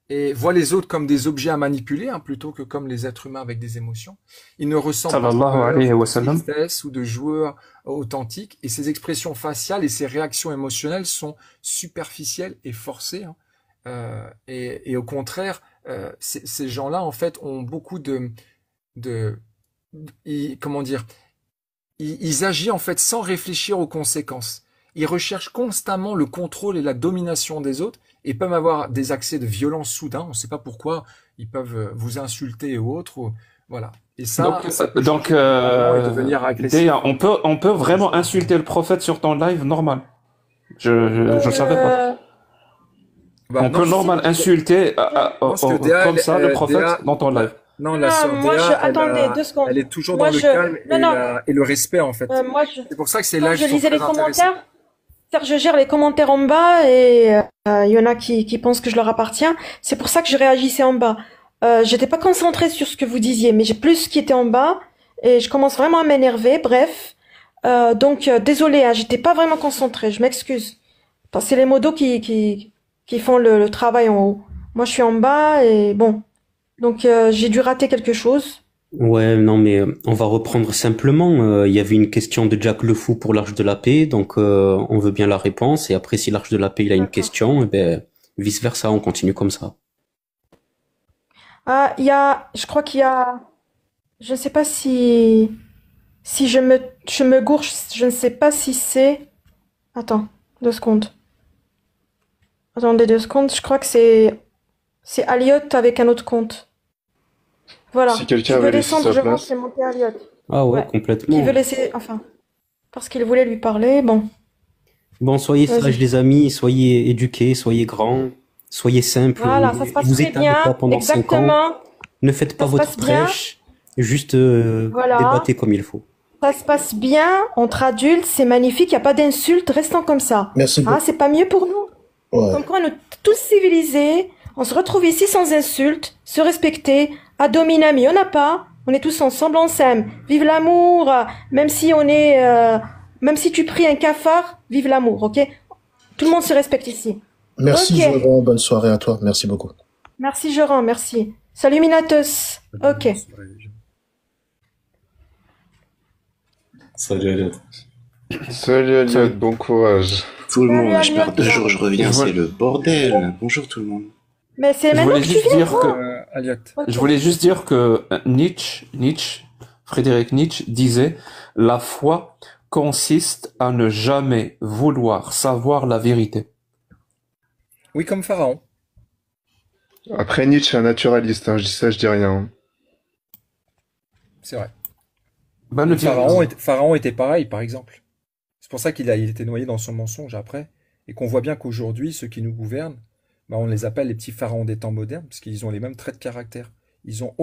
et voit les autres comme des objets à manipuler, plutôt que comme les êtres humains avec des émotions. Il ne ressent pas de tristesse ou de joie authentique, et ses expressions faciales et ses réactions émotionnelles sont superficielles et forcées. Et au contraire, ces gens-là, en fait, ont beaucoup comment dire, ils agissent en fait sans réfléchir aux conséquences. Ils recherchent constamment le contrôle et la domination des autres et peuvent avoir des accès de violence soudains. On ne sait pas pourquoi. Ils peuvent vous insulter ou autre. Voilà. Et ça, donc devenir agressif. On peut vraiment insulter le prophète sur ton live normal. Je savais pas. On peut normal insulter comme ça le prophète dans ton live. Non, la sœur Déa, attendez 2 secondes. Elle est toujours dans le calme et le respect, en fait. C'est pour ça que c'est là que je lisais les commentaires. Je gère les commentaires en bas et il y en a qui pensent que je leur appartiens. C'est pour ça que je réagissais en bas. J'étais pas concentrée sur ce que vous disiez, mais j'ai plus qui était en bas et je commence vraiment à m'énerver. Bref, donc désolée, j'étais pas vraiment concentrée. Je m'excuse. C'est les modos qui font le travail en haut. Moi, je suis en bas et bon. Donc j'ai dû rater quelque chose. Ouais, non, mais on va reprendre simplement. Il y avait une question de Jack le Fou pour l'Arche de la Paix, donc on veut bien la réponse. Et après, si l'Arche de la Paix il a une question, vice versa, on continue comme ça. Ah, je crois qu'il y a, je ne sais pas si je me gourche, je ne sais pas si c'est, attends, 2 secondes. Attendez 2 secondes, je crois que c'est Aliot avec un autre compte. Voilà. Si Qui quelqu'un veut avait laissé descendre, sa je pense, place. c'est monter Aliot. Ah ouais, Ouais. Qui complètement. veut laisser, enfin, parce qu'il voulait lui parler, bon, Bon, soyez sages, vas-y. les amis, soyez éduqués, soyez grands, soyez simples. Voilà, ça se passe Vous très étalez pas bien, pendant 5 ans. exactement, Ne faites pas ça se votre passe bien, prêche, juste voilà. débattez comme il faut. Ça se passe bien entre adultes, c'est magnifique, il n'y a pas d'insultes, restons comme ça. Merci Ah, beaucoup. c'est pas mieux pour nous? Ouais. Comme quoi, on est tous civilisés, on se retrouve ici sans insultes, se respecter, ad hominem, il n'y en a pas, on est tous ensemble, on s'aime. Vive l'amour, même si même si tu pries un cafard, vive l'amour, ok? Tout le monde se respecte ici. Merci, Ok, Joran. Bonne soirée à toi. Merci beaucoup. merci Joran, merci. Salut Minatos, ok. Salut Aliot. Salut Aliot, bon courage. Tout le Salut monde, je pars Aliot. 2 jours, je reviens, Je c'est voulais, le bordel. Bonjour tout le monde. Mais c'est je maintenant voulais que tu juste viens, dire que, toi? Aliot. Ok. je voulais juste dire que Frédéric Nietzsche disait, la foi consiste à ne jamais vouloir savoir la vérité. Oui, comme Pharaon. Après Nietzsche est un naturaliste, hein, je dis ça, je dis rien. Hein. C'est vrai. Ben, ne dis rien. Pharaon était pareil, par exemple. C'est pour ça il était noyé dans son mensonge après. Et qu'on voit bien qu'aujourd'hui, ceux qui nous gouvernent, bah, on les appelle les petits pharaons des temps modernes, parce qu'ils ont les mêmes traits de caractère. Ils ont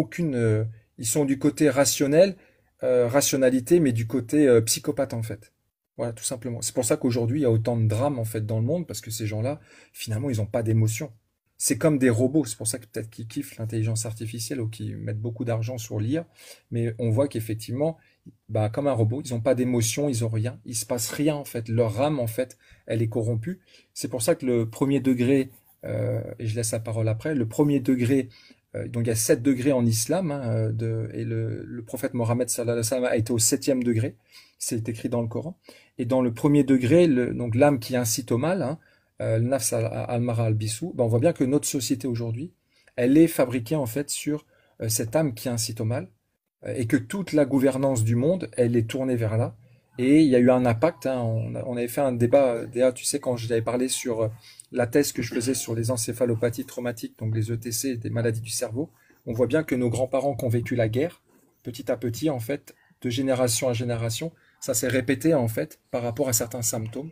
ils sont du côté rationnel, rationalité, mais du côté psychopathe, en fait. Voilà, tout simplement. C'est pour ça qu'aujourd'hui, il y a autant de drames, en fait, dans le monde, parce que ces gens-là, finalement, ils n'ont pas d'émotion. C'est comme des robots. C'est pour ça que peut-être qu'ils kiffent l'intelligence artificielle ou qu'ils mettent beaucoup d'argent sur l'IA. Mais on voit qu'effectivement, bah, comme un robot, ils n'ont pas d'émotion, ils ont rien. Il se passe rien, en fait. Leur âme, en fait, elle est corrompue. C'est pour ça que le premier degré, et je laisse la parole après, le premier degré, donc il y a 7 degrés en islam, hein, et le prophète Mohammed sallallahu alayhi wa sallam a été au 7e degré. C'est écrit dans le Coran. Et dans le premier degré, donc l'âme qui incite au mal, hein, le nafs al-mara al-bisou, ben on voit bien que notre société aujourd'hui, elle est fabriquée en fait sur cette âme qui incite au mal, et que toute la gouvernance du monde, elle est tournée vers là. Et il y a eu un impact, hein, on avait fait un débat, Déa, tu sais, quand je t'avais parlé sur la thèse que je faisais sur les encéphalopathies traumatiques, donc les ETC, des maladies du cerveau, on voit bien que nos grands-parents qui ont vécu la guerre, petit à petit, en fait, de génération à génération, ça s'est répété en fait par rapport à certains symptômes.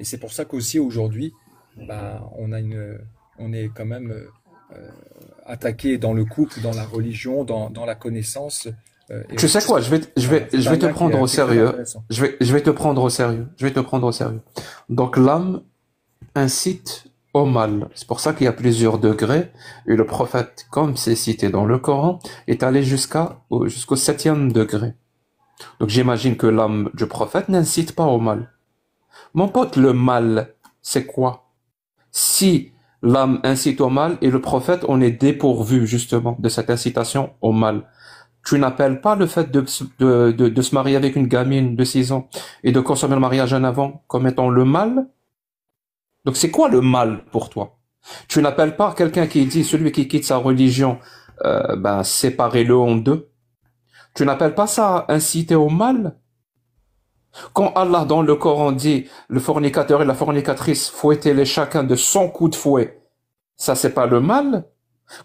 Et c'est pour ça qu'aussi aujourd'hui, bah, on est quand même attaqué dans le couple, dans la religion, dans la connaissance. Tu sais quoi, je vais te prendre au sérieux. Je vais te prendre au sérieux. Je vais te prendre au sérieux. Donc l'âme incite au mal. C'est pour ça qu'il y a plusieurs degrés. Et le prophète, comme c'est cité dans le Coran, est allé jusqu'au 7e degré. Donc j'imagine que l'âme du prophète n'incite pas au mal. Mon pote, le mal, c'est quoi? Si l'âme incite au mal et le prophète, on est dépourvu justement de cette incitation au mal. Tu n'appelles pas le fait de se marier avec une gamine de 6 ans et de consommer le mariage en avant comme étant le mal? Donc c'est quoi le mal pour toi? Tu n'appelles pas quelqu'un qui dit celui qui quitte sa religion, séparez-le en deux. Tu n'appelles pas ça inciter au mal? Quand Allah dans le Coran dit le fornicateur et la fornicatrice fouettez-les chacun de 100 coups de fouet, ça c'est pas le mal?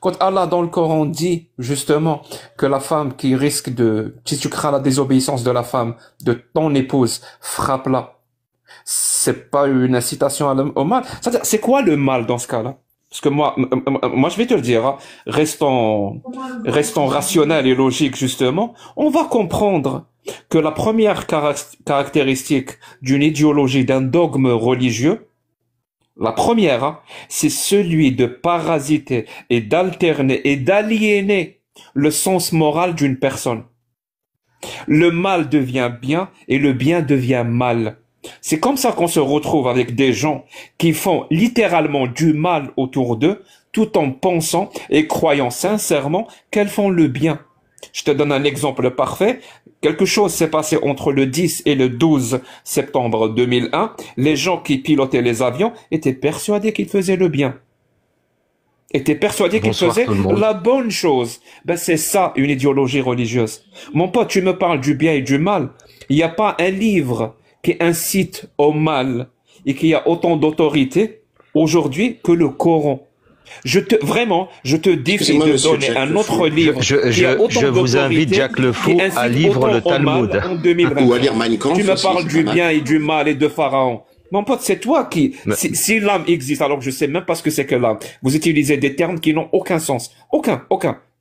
Quand Allah dans le Coran dit justement que la femme qui risque si tu crains la désobéissance de la femme, de ton épouse, frappe-la, c'est pas une incitation au mal? C'est-à-dire, c'est quoi le mal dans ce cas-là? Parce que moi je vais te le dire, hein, restons rationnels et logiques justement, on va comprendre que la première caractéristique d'une idéologie, d'un dogme religieux, la première, hein, c'est celui de parasiter et d'alterner et d'aliéner le sens moral d'une personne. Le mal devient bien et le bien devient mal. C'est comme ça qu'on se retrouve avec des gens qui font littéralement du mal autour d'eux, tout en pensant et croyant sincèrement qu'elles font le bien. Je te donne un exemple parfait. Quelque chose s'est passé entre le 10 et le 12 septembre 2001. Les gens qui pilotaient les avions étaient persuadés qu'ils faisaient le bien. était persuadé qu'il Bonsoir faisait tout le monde. la bonne chose. Ben, c'est ça, une idéologie religieuse. Mon pote, tu me parles du bien et du mal. Il n'y a pas un livre qui incite au mal et qui a autant d'autorité aujourd'hui que le Coran. Vraiment, je te défie Excusez-moi, de monsieur donner Jack un Le Fou. autre livre qui a autant Je vous invite, d'autorité, Jack Le Fou, qui incite à lire autant le au mal Talmud. en 2020. Ou à lire Mein Kampf Tu me aussi, parles c'est du pas mal. bien et du mal et de Pharaon. Mon pote, c'est toi qui, Mais- si l'âme existe, alors que je sais même pas ce que c'est que l'âme, vous utilisez des termes qui n'ont aucun sens. Aucun.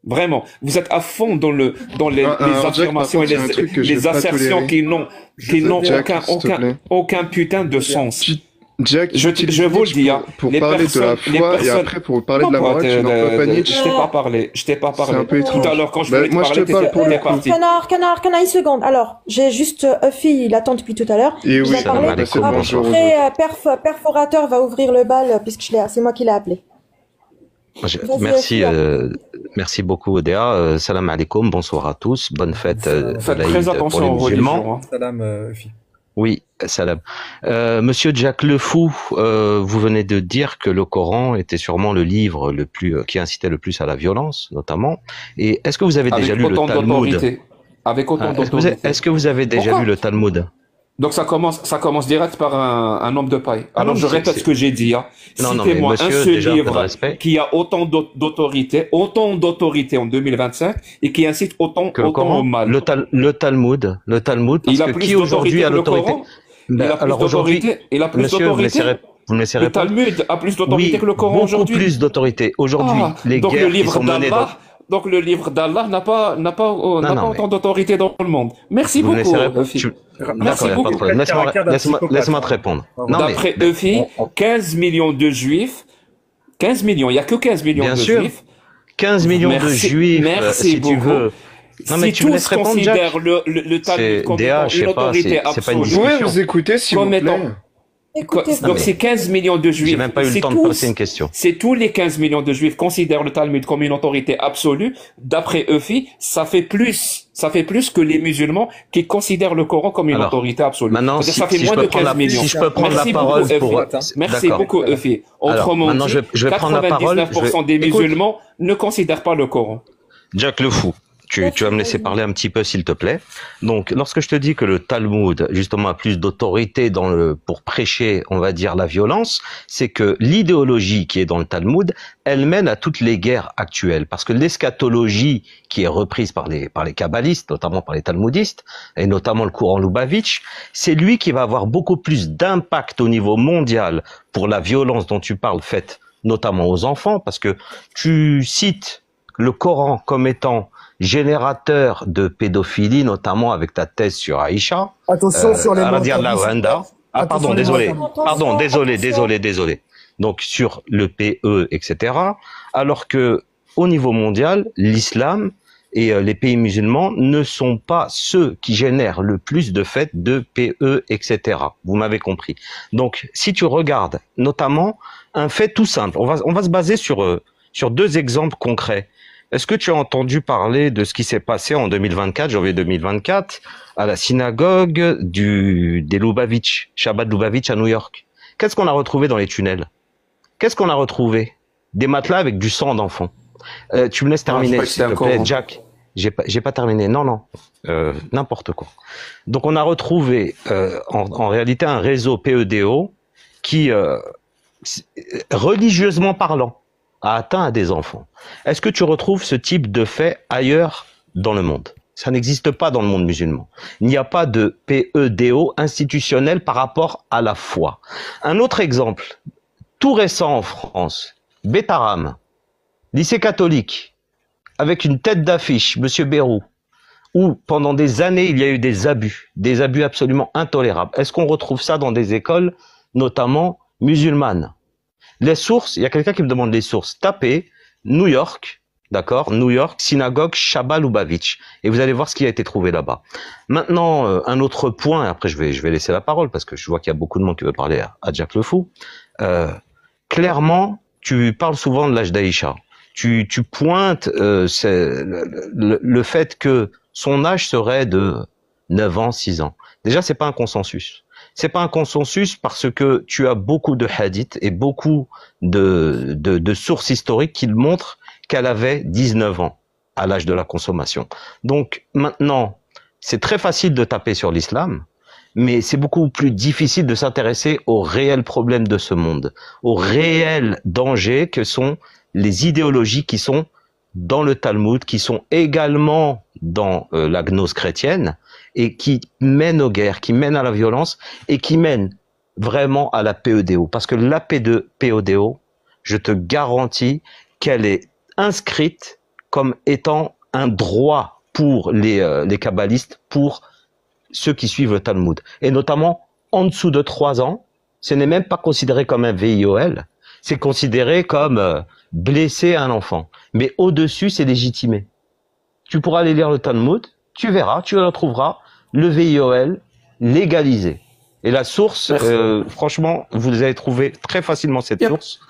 Vraiment. Vous êtes à fond dans les Alors, Jack, affirmations par et contre, il y a un truc que je les vais pas assertions tolérer. qui n'ont Jack, s'il te plaît. aucun putain de sens. Jack, Je vous le dis, hein, pour les parler de la personnes- les foi et personnes- après pour parler de la Non, morale, tu n'en peux pas nier. Je t'ai pas parlé. C'est un peu étrange. Tout à l'heure, quand je Bah, voulais te moi, je parler, te parle pour le t'es coup. parti. Canard, une seconde. Alors, j'ai juste Uffy, il attend depuis tout à l'heure. Et Il oui, a parlé. bah, c'est bon, bonjour aux Après, autres. Perforateur va ouvrir le bal puisque c'est moi qui l'ai appelé. Vas-y, Merci, Uffy. merci beaucoup, Odea. Salam alaikum, bonsoir à tous. Bonne fête Faites d'Aïd très pour attention les aux musulmans. religions. Hein. Salam, Uffy. Oui, salam. Monsieur Jack Le Fou, vous venez de dire que le Coran était sûrement le livre le plus qui incitait le plus à la violence, notamment. Et est-ce que vous avez déjà Avec lu le autant Talmud? d'autorité. Avec autant d'autorité. Est-ce que vous avez déjà Pourquoi lu le Talmud? Donc ça commence direct par un homme de paille. Ah Alors non, je répète ce que j'ai dit. Hein. Non, mais Citez-moi un monsieur, seul déjà, un peu de livre respect. qui a autant d'autorité en 2025 et qui incite autant Que le au Coran? mal. Le Talmud, parce Il a que plus qui aujourd'hui d'autorité a que le l'autorité? Coran. Ben, Il a plus alors aujourd'hui, d'autorité. Il a plus monsieur, vous me d'autorité. laisserez Le répondre? Talmud a plus d'autorité Oui, que le Coran beaucoup aujourd'hui. plus d'autorité. Aujourd'hui, Ah, les donc guerres le qui livre sont menées dans... d'Allah, donc le livre d'Allah n'a pas non, autant d'autorité dans le monde. Merci vous me beaucoup. laisserez... Uffy. D'accord, Merci il n'y a pas de beaucoup. problème. Laisse-moi te répondre. Non, D'après mais, Uffy, 15 millions de juifs, 15 millions, il n'y a que 15 millions bien de sûr, juifs. 15 millions de juifs, Merci si tu beaucoup. veux. Non, mais Si tu me tous laisses répondre, Jack. considèrent le Talmud comme DA, étant je sais une pas, autorité c'est pas une absolue, Vous pouvez discussion. vous écouter, s'il vous comme plaît? étant Écoutez, Non, donc mais c'est 15 millions de j'ai juifs. même pas eu le C'est temps de passer une question. c'est tous les 15 millions de juifs considèrent le Talmud comme une autorité absolue. D'après Uffy, ça fait plus que les musulmans qui considèrent le Coran comme une Alors, autorité absolue. maintenant, C'est-à-dire, si, ça fait si je moins peux de prendre 15 millions. si je peux prendre Merci la parole beaucoup, pour... Uffy. Merci D'accord. beaucoup, Uffy. Alors, Autrement maintenant, dit, je vais prendre la parole. 99% des Écoute, musulmans ne considèrent pas le Coran. Jack Le Fou, tu vas me laisser parler un petit peu, s'il te plaît. Donc, lorsque je te dis que le Talmud, justement, a plus d'autorité pour prêcher, on va dire, la violence, c'est que l'idéologie qui est dans le Talmud, elle mène à toutes les guerres actuelles. Parce que l'eschatologie qui est reprise par les kabbalistes, notamment par les talmudistes, et notamment le courant Lubavitch, c'est lui qui va avoir beaucoup plus d'impact au niveau mondial pour la violence dont tu parles, faite notamment aux enfants, parce que tu cites le Coran comme étant générateur de pédophilie, notamment avec ta thèse sur Aïcha. Attention sur les radiallahu mentalistes. anha. Ah, pardon, Attention les désolé. mentalistes. Pardon, Attention. désolé. Donc, sur le PE, etc. Alors que, au niveau mondial, l'islam et les pays musulmans ne sont pas ceux qui génèrent le plus de faits de PE, etc. Vous m'avez compris. Donc, si tu regardes, notamment, un fait tout simple, on va se baser sur deux exemples concrets. Est-ce que tu as entendu parler de ce qui s'est passé en 2024, janvier 2024, à la synagogue des Lubavitch, Shabbat Lubavitch à New York? Qu'est-ce qu'on a retrouvé dans les tunnels? Qu'est-ce qu'on a retrouvé? Des matelas avec du sang d'enfant. Tu me laisses terminer, s'il te plaît, Jack. J'ai pas terminé. Non. N'importe quoi. Donc on a retrouvé en réalité un réseau PEDO qui, religieusement parlant, a atteint à des enfants. Est-ce que tu retrouves ce type de fait ailleurs dans le monde? Ça n'existe pas dans le monde musulman. Il n'y a pas de PEDO institutionnel par rapport à la foi. Un autre exemple, tout récent en France, Bétaram, lycée catholique, avec une tête d'affiche, Monsieur Bérou, où pendant des années il y a eu des abus absolument intolérables. Est-ce qu'on retrouve ça dans des écoles, notamment musulmanes? Les sources, il y a quelqu'un qui me demande les sources. Tapez New York, d'accord, New York, synagogue Shabbat Lubavitch, et vous allez voir ce qui a été trouvé là-bas. Maintenant, un autre point, et après je vais laisser la parole parce que je vois qu'il y a beaucoup de monde qui veut parler à Jack Le Fou. Clairement, tu parles souvent de l'âge d'Aïcha. Tu pointes le fait que son âge serait de 9 ans, 6 ans. Déjà, c'est pas un consensus. C'est pas un consensus parce que tu as beaucoup de hadiths et beaucoup de sources historiques qui montrent qu'elle avait 19 ans à l'âge de la consommation. Donc maintenant, c'est très facile de taper sur l'islam, mais c'est beaucoup plus difficile de s'intéresser aux réels problèmes de ce monde, aux réels dangers que sont les idéologies qui sont dans le Talmud, qui sont également dans la gnose chrétienne, et qui mènent aux guerres, qui mènent à la violence, et qui mènent vraiment à la PEDO. Parce que la PEDO, je te garantis qu'elle est inscrite comme étant un droit pour les kabbalistes, pour ceux qui suivent le Talmud. Et notamment, en dessous de 3 ans, ce n'est même pas considéré comme un VIOL, c'est considéré comme blesser un enfant. Mais au-dessus, c'est légitimé. Tu pourras aller lire le Talmud, tu verras, tu le trouveras, le VIOL légalisé. Et la source, franchement, vous allez trouver très facilement cette source.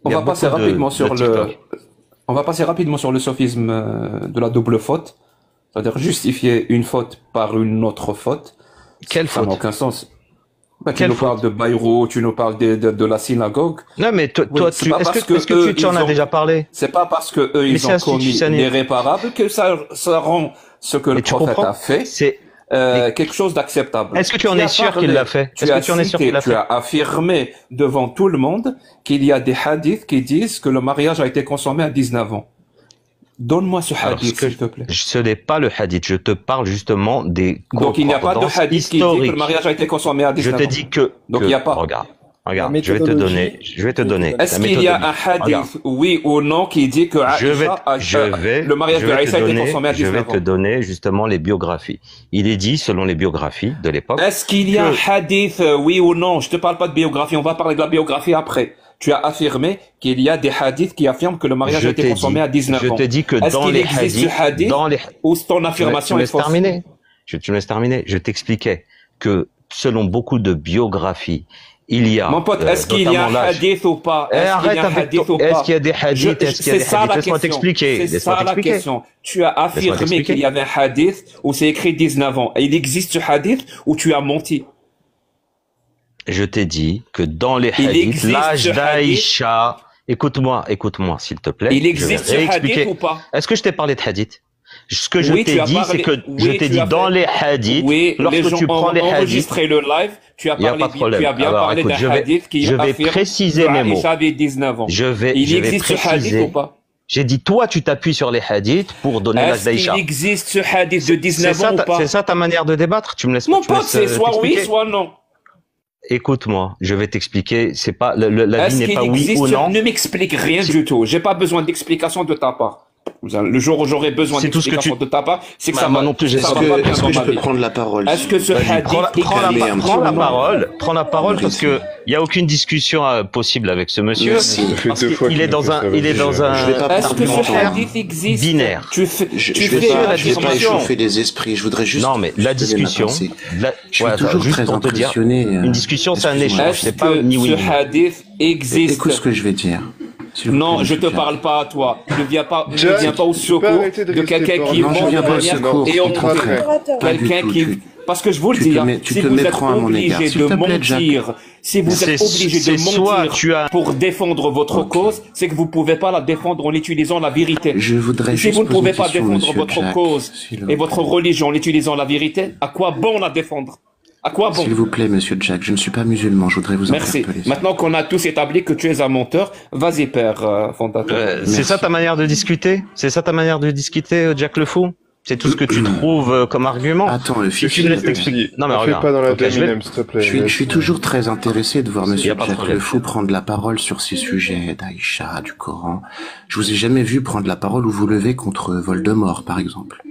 On va passer rapidement sur le sophisme de la double faute. C'est-à-dire justifier une faute par une autre faute. Quelle faute? Ça n'a aucun sens. Tu nous parles de Bayrou, tu nous parles de la synagogue. Non, mais toi, est-ce que tu en as déjà parlé? C'est pas parce que eux, ils ont commis l'irréparable que ça rend ce que le prophète a fait quelque chose d'acceptable. Est-ce que tu en es sûr qu'il l'a fait? Tu as affirmé devant tout le monde qu'il y a des hadiths qui disent que le mariage a été consommé à 19 ans. Donne-moi ce hadith, s'il te plaît. Ce n'est pas le hadith, je te parle justement des concordances. Donc il n'y a pas de hadith qui dit que le mariage a été consommé à 19 ans. Je te dis que... Donc il n'y a pas. Regarde, je vais te donner. Est-ce qu'il y a un hadith, oui ou non, qui dit que le mariage de Aïcha a été consommé à 19 ans? Je vais te donner justement les biographies. Il est dit, selon les biographies de l'époque... Est-ce qu'il y a un hadith, oui ou non? Je te parle pas de biographie, on va parler de la biographie après. Tu as affirmé qu'il y a des hadiths qui affirment que le mariage a été consommé à 19 ans. Je te dis que dans les hadiths, ou ton affirmation est fausse? Tu me laisses terminer. Je t'expliquais que selon beaucoup de biographies, il y a... Mon pote, est-ce qu'il y a un hadith ou pas? Est-ce qu'il y a des hadiths? Laisse-moi t'expliquer. C'est ça la question. Tu as affirmé qu'il y avait un hadith où c'est écrit 19 ans. Et il existe ce hadith où tu as menti? Je t'ai dit que dans les hadiths, l'âge d'Aïcha... Écoute-moi, s'il te plaît. Il existe ce hadith ou pas? Est-ce que je t'ai parlé de hadith? Ce que je t'ai dit, c'est que je t'ai dit dans les hadiths, lorsque tu prends les hadiths... enregistré le live, tu as bien parlé d'un hadith qui affirme préciser mes mots. Aïcha avait 19 ans. Il existe ce hadith ou pas? J'ai dit, toi, tu t'appuies sur les hadiths pour donner l'âge d'Aïcha. Est-ce qu'il existe ce hadith de 19 ans ou pas? C'est ça ta manière de débattre? Tu me laisses... Mon pote, c'est soit oui, soit non. Écoute-moi, je vais t'expliquer, c'est pas, la vie n'est pas oui ou non. Ne m'explique rien du tout. J'ai pas besoin d'explication de ta part. Le jour où j'aurai besoin d'explication de ta part, c'est que ça va non plus. Est-ce que je peux prendre la parole? Est-ce que ce hadith prends la parole parce que il y a aucune discussion possible avec ce monsieur. Il est dans un Est-ce que ce hadith existe? Binaire. Je vais pas échauffer les esprits. Je voudrais juste. Non, mais la discussion. Je suis toujours très impressionné. Une discussion, c'est un échange. C'est pas ni oui. Ce hadith existe. Écoute ce que je vais dire. Non, je te parle pas à toi. Ne viens pas au secours de quelqu'un qui vend de manière et on quelqu'un qui... Parce que je vous le dis, si vous êtes obligé de mentir, si vous êtes obligé de mentir pour défendre votre cause, c'est que vous pouvez pas la défendre en utilisant la vérité. Je voudrais si vous ne pouvez pas défendre votre cause et votre religion en utilisant la vérité, à quoi bon la défendre? À quoi bon? S'il vous plaît, monsieur Jack, je ne suis pas musulman, je voudrais vous interpeller. Merci. Maintenant qu'on a tous établi que tu es un menteur, vas-y, père fondateur. C'est ça ta manière de discuter? C'est ça ta manière de discuter, Jack le Fou? C'est tout ce que tu trouves comme argument? Attends, non mais regarde. Pas dans la s'il te plaît. Je suis toujours très intéressé de voir monsieur Jack le Fou prendre la parole sur ces sujets d'Aïcha, du Coran. Je vous ai jamais vu prendre la parole ou vous lever contre Voldemort, par exemple.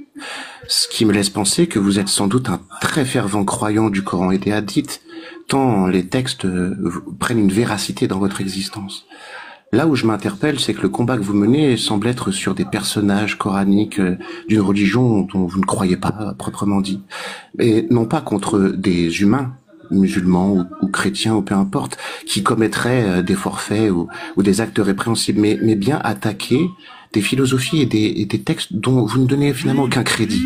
Ce qui me laisse penser que vous êtes sans doute un très fervent croyant du Coran et des hadiths, tant les textes prennent une véracité dans votre existence. Là où je m'interpelle, c'est que le combat que vous menez semble être sur des personnages coraniques d'une religion dont vous ne croyez pas proprement dit, et non pas contre des humains, musulmans ou chrétiens ou peu importe, qui commettraient des forfaits ou des actes répréhensibles, mais bien attaquer des philosophies et des textes dont vous ne donnez finalement aucun crédit.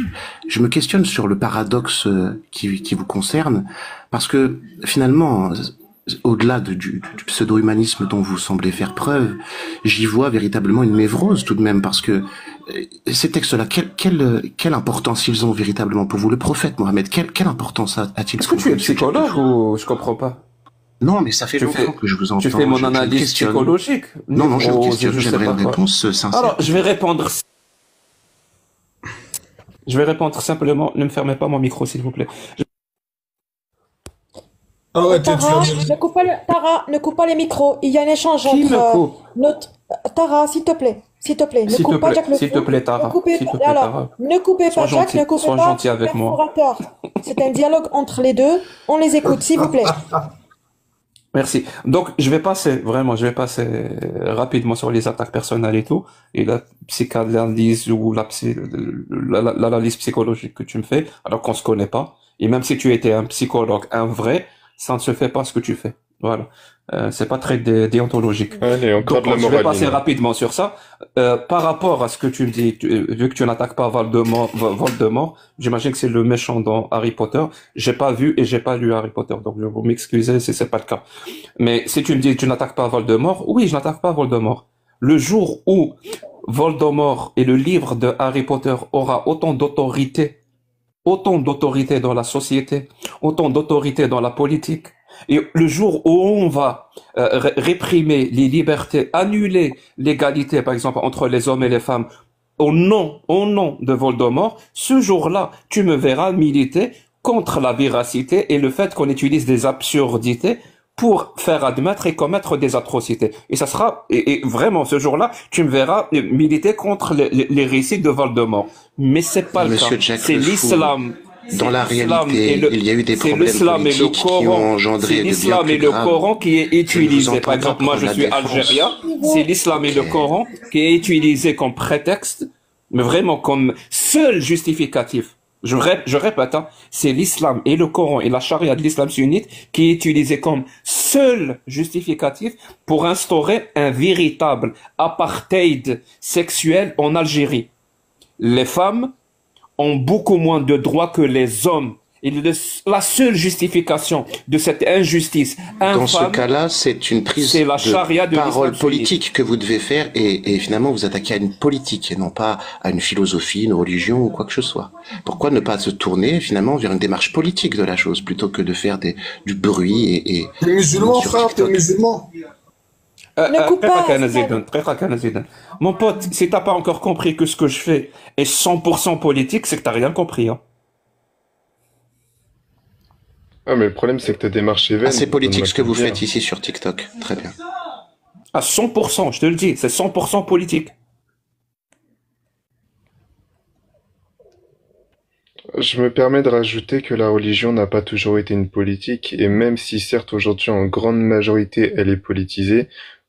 Je me questionne sur le paradoxe qui vous concerne, parce que finalement, au-delà du pseudo-humanisme dont vous semblez faire preuve, j'y vois véritablement une névrose tout de même, parce que ces textes-là, quelle importance ils ont véritablement pour vous? Le prophète Mohammed, quelle importance a-t-il? Est-ce que tu es psychologue ou je comprends pas? Non, mais ça fait longtemps que je vous entends. Tu fais mon analyse psychologique? Non, je questionne, j'aimerais une réponse sincère. Alors, je vais répondre simplement, ne me fermez pas mon micro, s'il vous plaît. Tara, ne coupe pas les micros. Il y a un échange entre notre... Tara, s'il te plaît. S'il te plaît, ne coupe pas Jack le S'il te plaît, Tara. Ne coupez pas Jack, ne coupez pas gentil avec moi. C'est un dialogue entre les deux. On les écoute, s'il vous plaît. Merci. Donc, je vais passer rapidement sur les attaques personnelles et tout, et la psychanalyse ou l'analyse psychologique que tu me fais, alors qu'on se connaît pas. Et même si tu étais un psychologue, un vrai, ça ne se fait pas ce que tu fais. Voilà. C'est pas très déontologique. Allez, encore de la je morale. vais passer rapidement sur ça. Par rapport à ce que tu me dis, vu que tu n'attaques pas Voldemort, j'imagine que c'est le méchant dans Harry Potter. J'ai pas vu et j'ai pas lu Harry Potter, donc je vais m'excuser si c'est pas le cas. Mais si tu me dis que tu n'attaques pas Voldemort, oui, je n'attaque pas Voldemort. Le jour où Voldemort et le livre de Harry Potter aura autant d'autorité dans la société, autant d'autorité dans la polique, et le jour où on va réprimer les libertés, annuler l'égalité, par exemple, entre les hommes et les femmes, au nom de Voldemort, ce jour-là, tu me verras militer contre la véracité et le fait qu'on utilise des absurdités pour faire admettre et commettre des atrocités. Et ça sera, et vraiment, ce jour-là, tu me verras militer contre les récits de Voldemort. Mais c'est pas le cas. C'est l'islam. Dans la réalité, il y a eu des problèmes politiques qui ont engendré c'est l'islam et le Coran qui est utilisé. Par exemple, moi je suis algérien, c'est l'islam et le Coran qui est utilisé comme prétexte, mais vraiment comme seul justificatif. Je répète, c'est l'islam et le Coran et la charia de l'islam sunnite qui est utilisé comme seul justificatif pour instaurer un véritable apartheid sexuel en Algérie. Les femmes ont beaucoup moins de droits que les hommes. Et la seule justification de cette injustice infâme, dans ce cas-là, c'est une prise de parole politique que vous devez faire et finalement vous attaquez à une politique et non pas à une philosophie, une religion ou quoi que ce soit. Pourquoi ne pas se tourner finalement vers une démarche politique de la chose plutôt que de faire du bruit et T'es musulman, frère, t'es musulman. Mon pote, si t'as pas encore compris que ce que je fais est 100% politique, c'est que t'as rien compris, hein. Ah, mais le problème, c'est que ta démarche est vaine. c'est politique ce que vous faites ici sur TikTok. Très bien. À 100%, je te le dis, c'est 100% politique. Je me permets de rajouter que la religion n'a pas toujours été une politique, et même si certes aujourd'hui en grande majorité elle est politisée,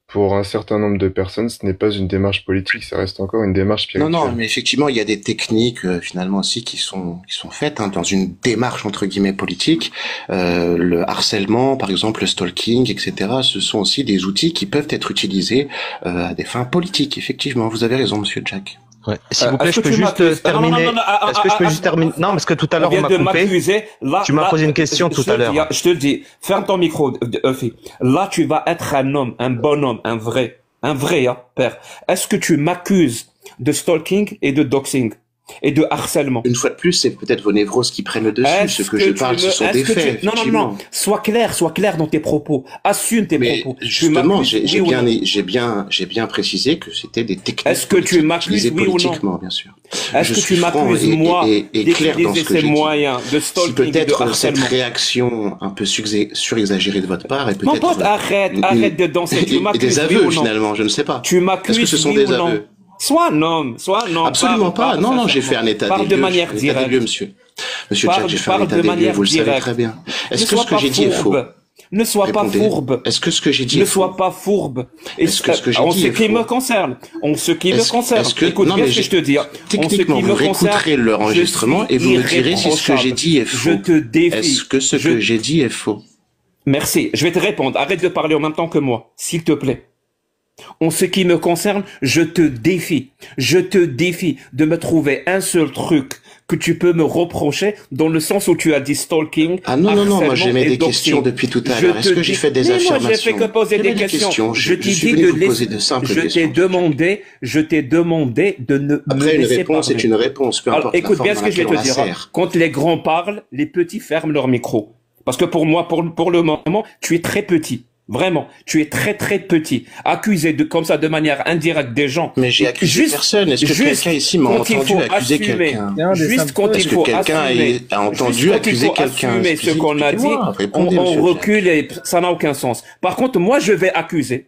pour un certain nombre de personnes, ce n'est pas une démarche politique, ça reste encore une démarche spirituelle. Non, mais effectivement, il y a des techniques finalement aussi qui sont faites dans une démarche entre guillemets politique. Le harcèlement, par exemple, le stalking, etc. Ce sont aussi des outils qui peuvent être utilisés à des fins politiques. Effectivement, vous avez raison, Monsieur Jack. Ouais. S'il vous plaît, je peux juste terminer. Est-ce que je peux juste terminer? Non, parce que tout à l'heure on m'a coupé. Tu m'as posé une question tout à l'heure. Je te le dis, ferme ton micro, Euphie. Là, tu vas être un homme, un bonhomme, un vrai, père. Est-ce que tu m'accuses de stalking et de doxing et de harcèlement? Une fois de plus, c'est peut-être vos névroses qui prennent le dessus. Ce que je parle, ce sont des faits. Non. Sois clair dans tes propos. Assume tes propos. Justement, j'ai bien précisé que c'était des techniques. Est-ce que tu m'accuses, oui ou non? Bien sûr. Est-ce que tu m'accuses, moi, d'utiliser ces moyens de stalking et de harcèlement? Peut-être cette réaction un peu surexagérée de votre part est peut-être... Mon pote, arrête de danser. Tu m'accuses, des aveux, finalement, je ne sais pas. Tu m'accuses, est-ce que ce sont des aveux? Soit non. Absolument pas. Non, j'ai fait un état des lieux. Parle de manière directe. Monsieur Jack, j'ai fait un état des lieux, vous le savez très bien. Est-ce que ce que j'ai dit est faux? Ne sois pas fourbe. Est-ce que ce que j'ai dit est faux? Ne sois pas fourbe. Est-ce que ce que j'ai dit est faux? En ce qui me concerne. Écoute bien ce que je te dis. Techniquement, vous réécouterez l'enregistrement et vous me direz si ce que j'ai dit est faux. Je te défie. Est-ce que ce que j'ai dit est faux? Merci. Je vais te répondre. Arrête de parler en même temps que moi, s'il te plaît. En ce qui me concerne, je te défie de me trouver un seul truc que tu peux me reprocher dans le sens où tu as dit stalking. Ah non, moi j'ai mis des questions depuis tout à l'heure. Est-ce que j'ai fait des affirmations? Moi, j'ai fait que poser des questions. Je t'ai dit de poser de simples questions. Je t'ai demandé de ne Après, me une laisser réponse parler. est une réponse, peu importe. Alors, écoute bien ce que je vais te dire. Quand les grands parlent, les petits ferment leur micro. Parce que pour moi, pour le moment, tu es très petit. Vraiment, tu es très très petit. Accusé comme ça de manière indirecte des gens. Mais j'ai accusé personne. Est-ce que quelqu'un ici m'a entendu accuser quelqu'un? Juste quand il faut assumer. A entendu accuser quelqu'un? Assumer ce qu'on a dit, on recule et ça n'a aucun sens. Par contre, moi je vais accuser.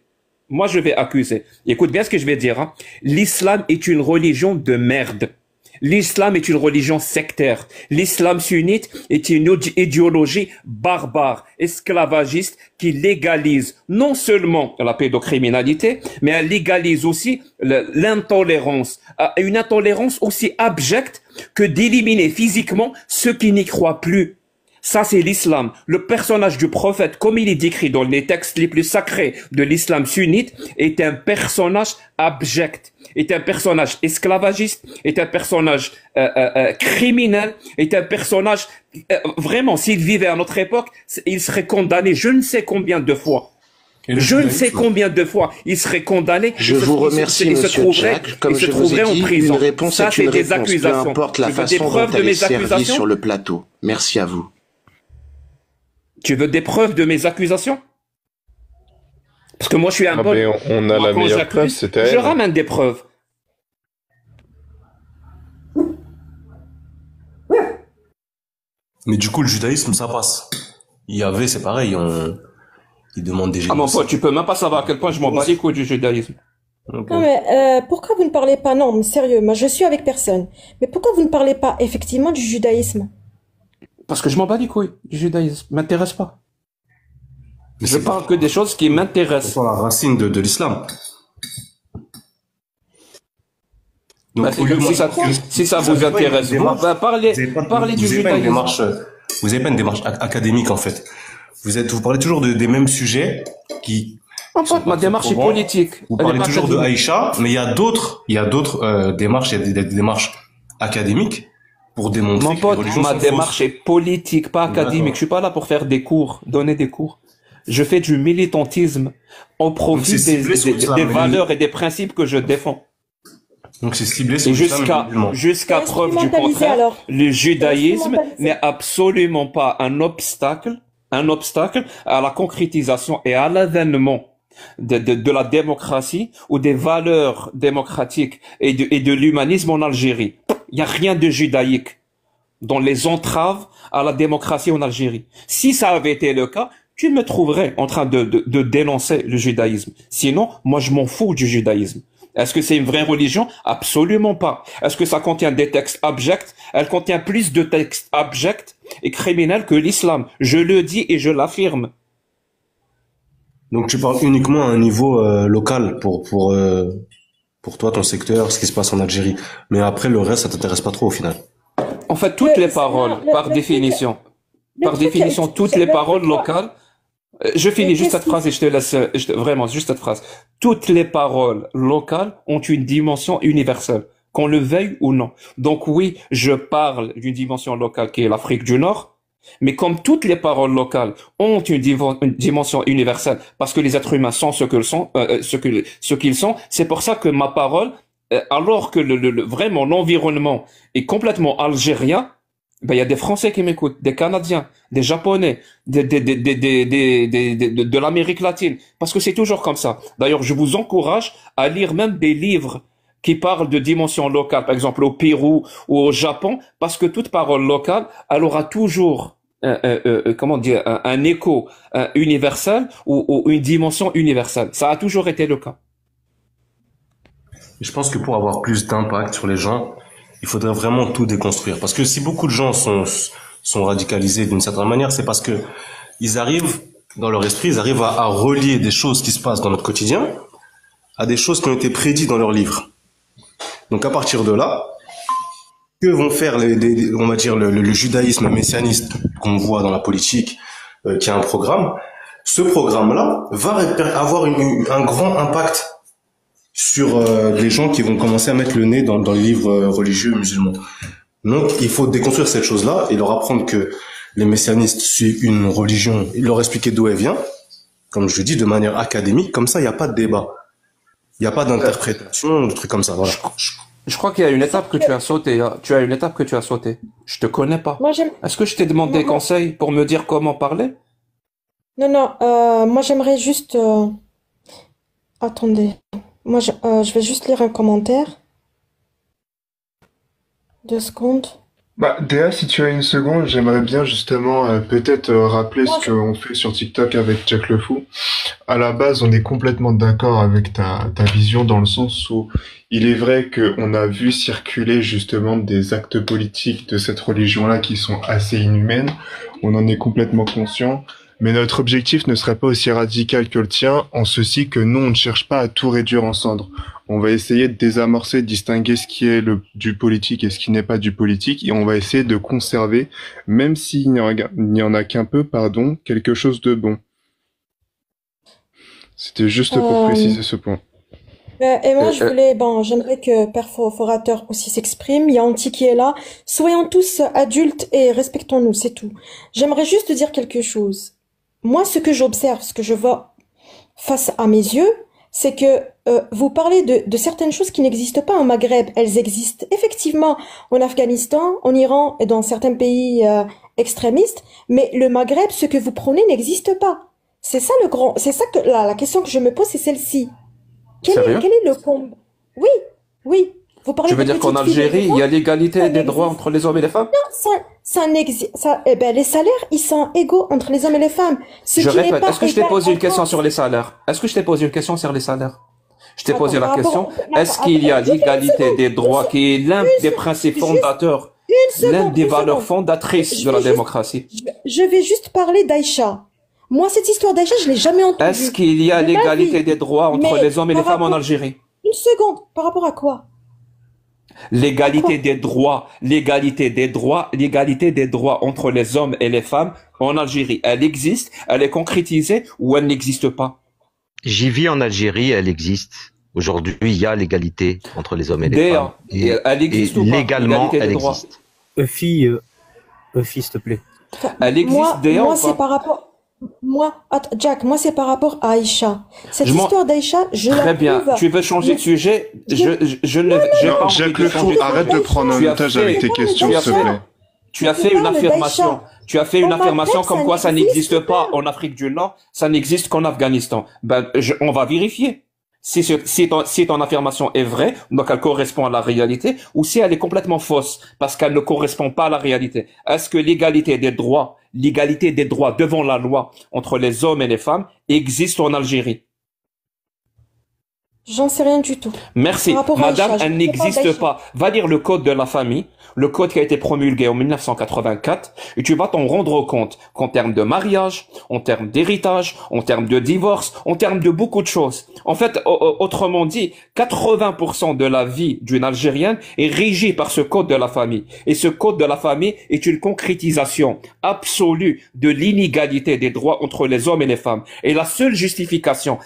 Écoute bien ce que je vais dire. Hein. L'islam est une religion de merde. L'islam est une religion sectaire. L'islam sunnite est une idéologie barbare, esclavagiste, qui légalise non seulement la pédocriminalité, mais elle légalise aussi l'intolérance. Une intolérance aussi abjecte que d'éliminer physiquement ceux qui n'y croient plus. Ça, c'est l'islam. Le personnage du prophète, comme il est décrit dans les textes les plus sacrés de l'islam sunnite, est un personnage abject, est un personnage esclavagiste, est un personnage criminel, est un personnage... vraiment, s'il vivait à notre époque, il serait condamné je ne sais combien de fois. Je ne sais combien de fois il serait condamné. Je vous remercie, monsieur Jack. Comme je vous ai dit, une réponse est une réponse, peu importe la façon dont elle est servie sur le plateau. Merci à vous. Tu veux des preuves de mes accusations? Parce que moi, je suis un bon... Mais on a la meilleure preuve, c'était elle. Je ramène des preuves. Mais du coup, le judaïsme, ça passe. Il y avait, c'est pareil, ils demandent des génocides. Ah mon pote, tu peux même pas savoir à quel point je m'en bats les couilles du judaïsme. Okay. Non mais pourquoi vous ne parlez pas... Non, mais sérieux, moi je suis avec personne. Mais pourquoi vous ne parlez pas effectivement du judaïsme? Parce que je m'en bats les couilles du judaïsme, m'intéresse pas. Mais je parle que des choses qui m'intéressent. C'est la racine de l'islam. Donc, si ça vous intéresse, parlez du judaïsme. Vous n'avez pas une démarche académique en fait. Vous parlez toujours des mêmes sujets qui... En fait, ma démarche est politique. Vous parlez toujours de Aïcha, mais il y a d'autres démarches, il y a des démarches académiques pour démontrer mon pote, ma démarche est politique, pas académique. Je suis pas là pour faire des cours, donner des cours. Je fais du militantisme au profit des valeurs et des principes que je défends. Donc c'est ciblé sur jusqu'à preuve du contraire, le judaïsme n'est absolument pas un obstacle à la concrétisation et à l'avènement de la démocratie ou des valeurs démocratiques et de l'humanisme en Algérie. Il n'y a rien de judaïque dans les entraves à la démocratie en Algérie. Si ça avait été le cas, tu me trouverais en train de dénoncer le judaïsme. Sinon, moi je m'en fous du judaïsme. Est-ce que c'est une vraie religion? Absolument pas. Est-ce que ça contient des textes abjects? Elle contient plus de textes abjects et criminels que l'islam. Je le dis et je l'affirme. Donc tu parles uniquement à un niveau local pour toi, ton secteur, ce qui se passe en Algérie. Mais après, le reste, ça t'intéresse pas trop au final. En fait, toutes les paroles, par définition, toutes les paroles locales, je finis juste cette phrase et je te laisse, vraiment, juste cette phrase. Toutes les paroles locales ont une dimension universelle, qu'on le veuille ou non. Donc oui, je parle d'une dimension locale qui est l'Afrique du Nord, mais comme toutes les paroles locales ont une dimension universelle, parce que les êtres humains sont ce qu'ils sont, c'est pour ça que ma parole, alors que vraiment l'environnement est complètement algérien, ben il y a des Français qui m'écoutent, des Canadiens, des Japonais, de l'Amérique latine, parce que c'est toujours comme ça. D'ailleurs, je vous encourage à lire même des livres qui parlent de dimension locale, par exemple au Pérou ou au Japon, parce que toute parole locale, elle aura toujours un écho universel ou une dimension universelle. Ça a toujours été le cas. Je pense que pour avoir plus d'impact sur les gens, il faudrait vraiment tout déconstruire. Parce que si beaucoup de gens sont radicalisés d'une certaine manière, c'est parce que ils arrivent, dans leur esprit, ils arrivent à relier des choses qui se passent dans notre quotidien à des choses qui ont été prédites dans leurs livres. Donc à partir de là, que vont faire on va dire le judaïsme messianiste qu'on voit dans la politique, qui a un programme? Ce programme-là va avoir un grand impact sur les gens qui vont commencer à mettre le nez dans les livres religieux musulmans. Donc, il faut déconstruire cette chose-là et leur apprendre que les messianistes suivent une religion, leur expliquer d'où elle vient, comme je le dis, de manière académique. Comme ça, il n'y a pas de débat. Il n'y a pas d'interprétation, de trucs comme ça. Voilà. Je crois qu'il y a une étape que tu as sautée. Hein. Tu as une étape que tu as sautée. Je te connais pas. Est-ce que je t'ai demandé des conseils pour me dire comment parler? Non, moi j'aimerais juste... Attendez. Moi je vais juste lire un commentaire. 2 secondes. Bah, Déa, si tu as une seconde, j'aimerais bien justement peut-être rappeler ce qu'on fait sur TikTok avec Jack le Fou. À la base, on est complètement d'accord avec ta vision dans le sens où il est vrai qu'on a vu circuler justement des actes politiques de cette religion-là qui sont assez inhumaines. On en est complètement conscient. Mais notre objectif ne serait pas aussi radical que le tien, en ceci que nous, on ne cherche pas à tout réduire en cendres. On va essayer de désamorcer, de distinguer ce qui est du politique et ce qui n'est pas du politique, et on va essayer de conserver, même s'il n'y en a qu'un peu, quelque chose de bon. C'était juste pour préciser ce point. Et moi, j'aimerais que Père Forateur aussi s'exprime. Il y a Anti qui est là. Soyons tous adultes et respectons-nous, c'est tout. J'aimerais juste dire quelque chose. Moi, ce que j'observe, ce que je vois face à mes yeux, c'est que vous parlez de certaines choses qui n'existent pas au Maghreb. Elles existent effectivement en Afghanistan, en Iran et dans certains pays extrémistes. Mais le Maghreb, ce que vous prônez n'existe pas. C'est ça la question que je me pose, c'est celle-ci. Quel est le combat? Oui. Vous parlez Tu veux dire qu'en Algérie, il y a l'égalité des droits entre les hommes et les femmes? Non, ça n'existe. Les salaires, ils sont égaux entre les hommes et les femmes. Je répète, est-ce que je t'ai posé une question sur les salaires? Est-ce que je t'ai posé une question sur les salaires? Je t'ai posé la question, est-ce qu'il y a l'égalité des droits qui est l'un des principes fondateurs, l'un des valeurs fondatrices de la démocratie? Je vais juste parler d'Aïcha. Moi, cette histoire d'Aïcha, je l'ai jamais entendue. Est-ce qu'il y a l'égalité des droits entre les hommes et les femmes en Algérie? Une seconde, par rapport à quoi? L'égalité des droits entre les hommes et les femmes en Algérie, elle existe, elle est concrétisée ou elle n'existe pas? J'y vis en Algérie, elle existe. Aujourd'hui, il y a l'égalité entre les hommes et les femmes. Et elle existe ou pas? Légalement, elle existe. Euphie, s'il te plaît. Elle existe d'ailleurs. Moi, c'est par rapport... Jack, moi c'est par rapport à Aïcha. Cette histoire d'Aïcha, Très bien. Tu veux changer de sujet? Je ne vais pas. Jack le Fou, arrête de prendre un otage avec tes questions, s'il te plaît. Tu as fait une affirmation. Tu as fait une affirmation comme quoi ça n'existe pas en Afrique du Nord, ça n'existe qu'en Afghanistan. On va vérifier. Si ton affirmation est vraie, donc elle correspond à la réalité, ou si elle est complètement fausse, parce qu'elle ne correspond pas à la réalité. Est-ce que l'égalité des droits devant la loi entre les hommes et les femmes existe en Algérie? J'en sais rien du tout. Merci. Madame, elle n'existe pas. Va lire le code de la famille, le code qui a été promulgué en 1984, et tu vas t'en rendre compte qu'en termes de mariage, en termes d'héritage, en termes de divorce, en termes de beaucoup de choses. En fait, autrement dit, 80% de la vie d'une Algérienne est régie par ce code de la famille. Et ce code de la famille est une concrétisation absolue de l'inégalité des droits entre les hommes et les femmes. Et la seule justification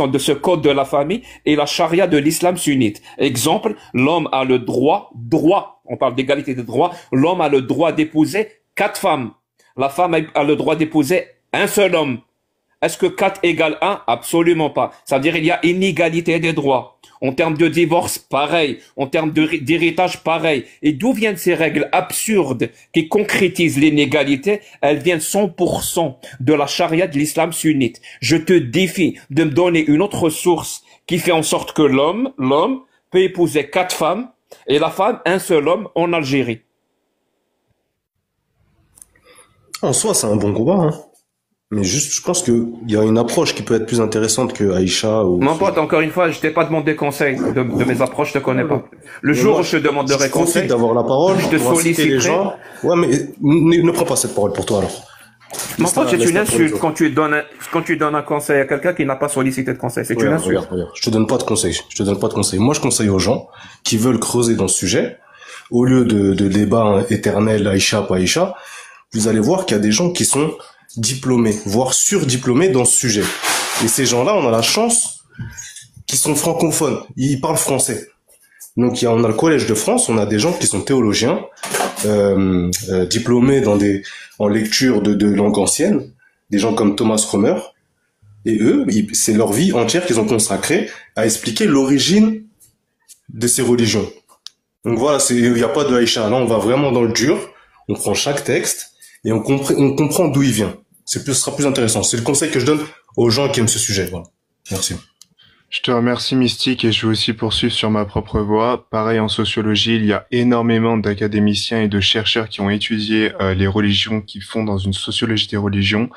de ce code de la famille est la charia de l'islam sunnite. Exemple, l'homme a le droit, on parle d'égalité des droits, l'homme a le droit d'épouser 4 femmes. La femme a le droit d'épouser un seul homme. Est-ce que 4 égale 1? Absolument pas. Ça veut dire qu'il y a inégalité des droits. En termes de divorce, pareil. En termes d'héritage, pareil. Et d'où viennent ces règles absurdes qui concrétisent l'inégalité? Elles viennent 100% de la charia de l'islam sunnite. Je te défie de me donner une autre source qui fait en sorte que l'homme peut épouser 4 femmes et la femme un seul homme en Algérie. En soi, c'est un bon combat, hein. Mais juste, je pense qu'il y a une approche qui peut être plus intéressante que Aïcha ou... Mon pote, encore une fois, je t'ai pas demandé conseil de mes approches, je te connais pas. Le jour où je te demanderai conseil, d'avoir la parole, je te solliciterai. Ouais, mais ne prends pas cette parole pour toi, alors. Mon pote, c'est une insulte quand tu donnes un conseil à quelqu'un qui n'a pas sollicité de conseil. C'est une insulte. Regarde. Je te donne pas de conseil. Moi, je conseille aux gens qui veulent creuser dans ce sujet, au lieu de débat éternel Aïcha, pas Aïcha, vous allez voir qu'il y a des gens qui sont diplômés, voire surdiplômés dans ce sujet. Et ces gens-là, on a la chance qui sont francophones, ils parlent français. Donc on a le Collège de France, on a des gens qui sont théologiens, diplômés en lecture de langue ancienne, des gens comme Thomas Romer, et eux, c'est leur vie entière qu'ils ont consacrée à expliquer l'origine de ces religions. Donc voilà, il n'y a pas de Aïcha. Là, on va vraiment dans le dur, on prend chaque texte et on comprend d'où il vient. Ce sera plus intéressant. C'est le conseil que je donne aux gens qui aiment ce sujet. Voilà. Merci. Je te remercie Mystique et je vais aussi poursuivre sur ma propre voie. Pareil en sociologie, il y a énormément d'académiciens et de chercheurs qui ont étudié les religions, qui font dans une sociologie des religions.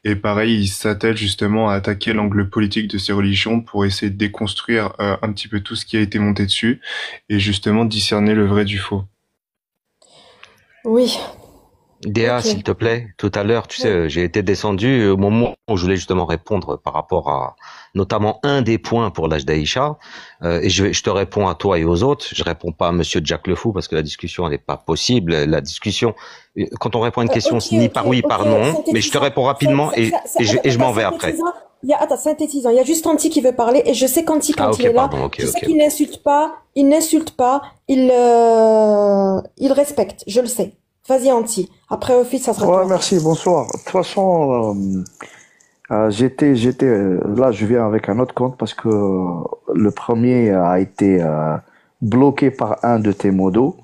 Et pareil, ils s'attellent justement à attaquer l'angle politique de ces religions pour essayer de déconstruire un petit peu tout ce qui a été monté dessus et justement discerner le vrai du faux. Oui. Déa, s'il te plaît, tout à l'heure, tu sais, j'ai été descendu au moment où je voulais justement répondre par rapport à notamment un des points pour l'âge d'Aïcha, et je te réponds à toi et aux autres. Je réponds pas à Monsieur Jack le Fou parce que la discussion elle n'est pas possible. La discussion, quand on répond à une question, c'est ni par oui, par non. Mais je te réponds rapidement et je m'en vais après. Attends, synthétisant. Il y a juste Anti qui veut parler et je sais qu'Anti quand il est là, je sais qu'il n'insulte pas, il respecte. Je le sais. Vas-y, Anti. Après, Office, ça sera. Ouais, merci, bonsoir. De toute façon, j'étais, là, je viens avec un autre compte parce que le premier a été bloqué par un de tes modos.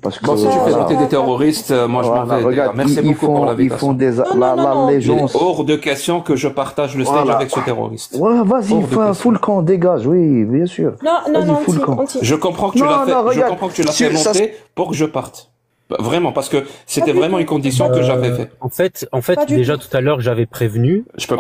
Parce que, bon, si tu fais voter des terroristes, moi je m'en vais. Regarde, merci beaucoup pour l'invitation. Les gens. Il est hors de question que je partage le stage avec ce terroriste. Ouais, vas-y, fous le camp, dégage, oui, bien sûr. Non, Anti. Je comprends que tu l'as fait, je comprends que tu l'as fait monter pour que je parte. Vraiment, parce que c'était vraiment une condition que j'avais fait. En fait, déjà tout à l'heure, j'avais prévenu. Je peux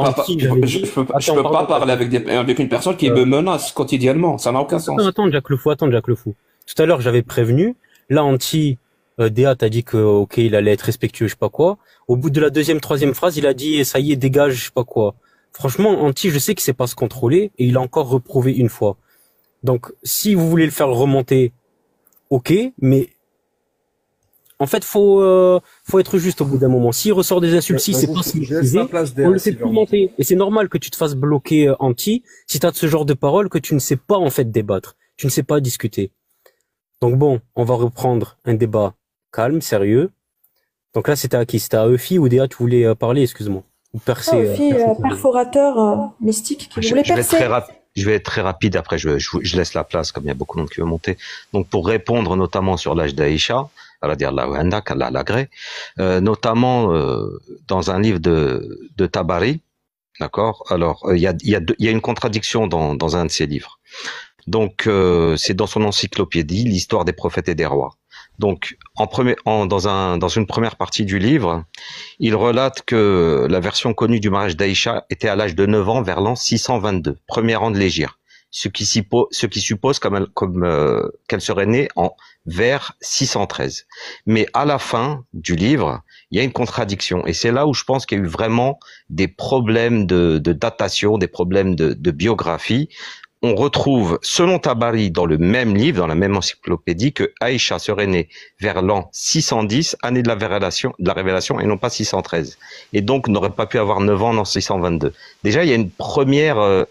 pas parler avec une personne qui me menace quotidiennement. Ça n'a aucun sens. Attends, Jack le Fou. Tout à l'heure, j'avais prévenu. Là, Anti, Déa t'a dit que, ok, il allait être respectueux, je sais pas quoi. Au bout de la deuxième, troisième phrase, il a dit, ça y est, dégage, je sais pas quoi. Franchement, Anti, je sais qu'il sait pas se contrôler et il a encore reprouvé une fois. Donc, si vous voulez le faire remonter, ok, mais en fait, faut être juste au bout d'un moment. S'il ressort des insultes, si c'est pas maîtrisé, on le fait plus monter. Et c'est normal que tu te fasses bloquer Anti si t'as ce genre de paroles que tu ne sais pas en fait débattre, tu ne sais pas discuter. Donc bon, on va reprendre un débat calme, sérieux. Donc là, c'était à qui? C'était à Eufi ou Déa, tu voulais parler, excuse-moi. Ou percer. Eufi, perforateur mystique qui voulait percer. Je vais être très rapide, après je laisse la place comme il y a beaucoup de monde qui veut monter. Donc pour répondre notamment sur l'âge d'Aïcha, qu'Allah l'agrée, notamment dans un livre de Tabari, d'accord. Alors il y a une contradiction dans un de ses livres. Donc c'est dans son encyclopédie l'histoire des prophètes et des rois. Donc dans une première partie du livre, il relate que la version connue du mariage d'Aïcha était à l'âge de 9 ans vers l'an 622, premier an de l'Hégire, ce qui suppose qu'elle serait née vers 613. Mais à la fin du livre, il y a une contradiction et c'est là où je pense qu'il y a eu vraiment des problèmes de datation, des problèmes de biographie. On retrouve, selon Tabari, dans le même livre, dans la même encyclopédie, que Aïcha serait née vers l'an 610, année de la révélation, et non pas 613. Et donc n'aurait pas pu avoir 9 ans en 622. Déjà, il y a une première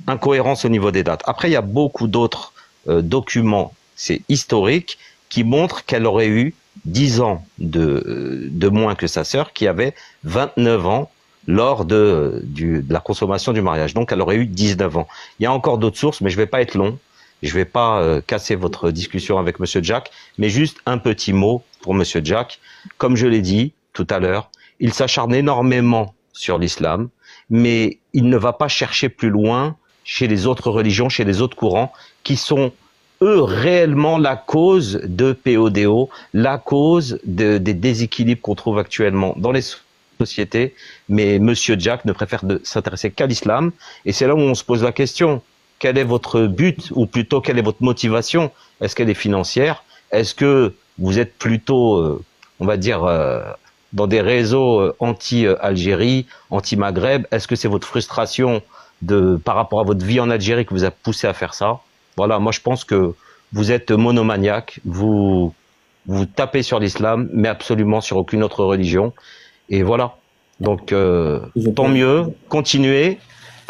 incohérence au niveau des dates. Après, il y a beaucoup d'autres documents, c'est historique, qui montrent qu'elle aurait eu 10 ans de moins que sa sœur, qui avait 29 ans lors de la consommation du mariage. Donc, elle aurait eu 19 ans. Il y a encore d'autres sources, mais je vais pas être long. Je vais pas casser votre discussion avec Monsieur Jack, mais juste un petit mot pour Monsieur Jack. Comme je l'ai dit tout à l'heure, il s'acharne énormément sur l'islam, mais il ne va pas chercher plus loin chez les autres religions, chez les autres courants, qui sont eux réellement la cause de PODO, la cause des déséquilibres qu'on trouve actuellement dans les société, mais Monsieur Jack ne préfère s'intéresser qu'à l'islam, et c'est là où on se pose la question, quel est votre but, ou plutôt quelle est votre motivation? Est-ce qu'elle est financière? Est-ce que vous êtes plutôt, on va dire, dans des réseaux anti-Algérie, anti-Maghreb? Est-ce que c'est votre frustration par rapport à votre vie en Algérie qui vous a poussé à faire ça? Voilà, moi je pense que vous êtes monomaniaque, vous tapez sur l'islam, mais absolument sur aucune autre religion. Et voilà. Donc, tant mieux. Continuez.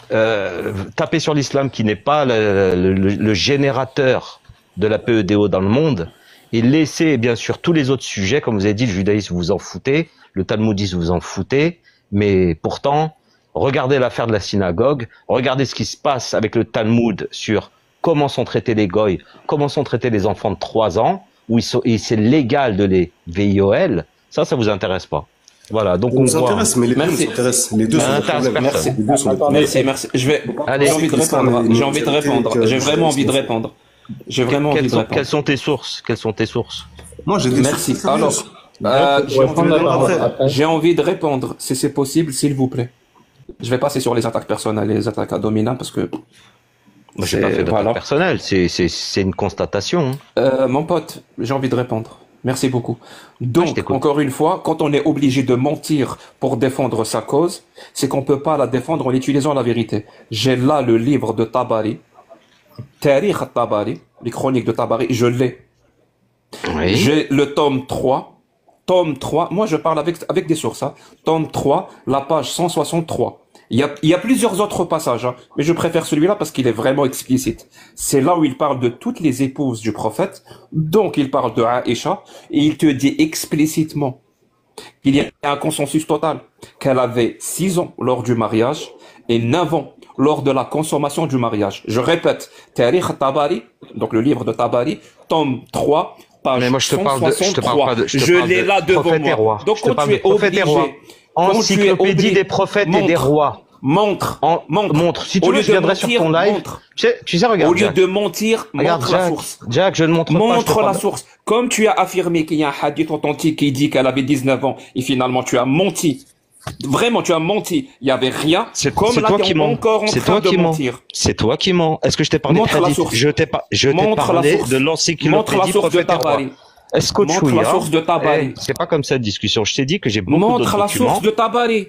taper sur l'islam qui n'est pas le générateur de la PEDO dans le monde, et laisser bien sûr tous les autres sujets, comme vous avez dit, le judaïsme vous en foutez, le talmudisme vous en foutez, mais pourtant, regardez l'affaire de la synagogue, regardez ce qui se passe avec le Talmud sur comment sont traités les goy, comment sont traités les enfants de 3 ans, où et c'est légal de les VIOL, ça vous intéresse pas. Voilà, donc on voit. Intéresse, mais les deux nous intéressent. Les deux sont des problèmes. Merci. J'ai envie de répondre. J'ai vraiment envie de répondre. Quelles sont tes sources? Moi, j'ai des Merci. Alors, j'ai envie de répondre, si c'est possible, s'il vous plaît. Je vais passer sur les attaques personnelles et les attaques ad hominem parce que. Moi, j'ai pas fait d'attaque personnelle, c'est une constatation. Mon pote, j'ai envie de répondre. Merci beaucoup. Donc, encore une fois, quand on est obligé de mentir pour défendre sa cause, c'est qu'on peut pas la défendre en utilisant la vérité. J'ai là le livre de Tabari, Tarikh Tabari, les chroniques de Tabari, je l'ai. Oui. J'ai le tome 3, moi je parle avec des sources, hein. Tome 3, la page 163. Il y a plusieurs autres passages, hein, mais je préfère celui-là parce qu'il est vraiment explicite. C'est là où il parle de toutes les épouses du prophète, donc il parle de Aïcha, et il te dit explicitement qu'il y a un consensus total, qu'elle avait 6 ans lors du mariage et 9 ans lors de la consommation du mariage. Je répète, Tarikh Tabari, donc le livre de Tabari, tome 3, page 163. Mais moi je te parle pas de je l'ai là devant moi. Donc quand tu es obligé, encyclopédie des prophètes et des rois. Montre. Si tu veux, je viendrai sur ton live. Tu sais, regarde. Au lieu de mentir, montre la source. Jack, je ne montre pas. Montre la source. Comme tu as affirmé qu'il y a un hadith authentique qui dit qu'elle avait 19 ans et finalement tu as menti. Vraiment, tu as menti. Il y avait rien. C'est toi qui mens. C'est toi qui mens. C'est toi qui mens. Est-ce que je t'ai parlé de hadith? Je t'ai parlé de l'encyclopédie prophète et roi. Est-ce que montre la source de Tabari? C'est pas comme ça de discussion. Je t'ai dit que j'ai beaucoup d'autres documents. Montre la source de Tabari.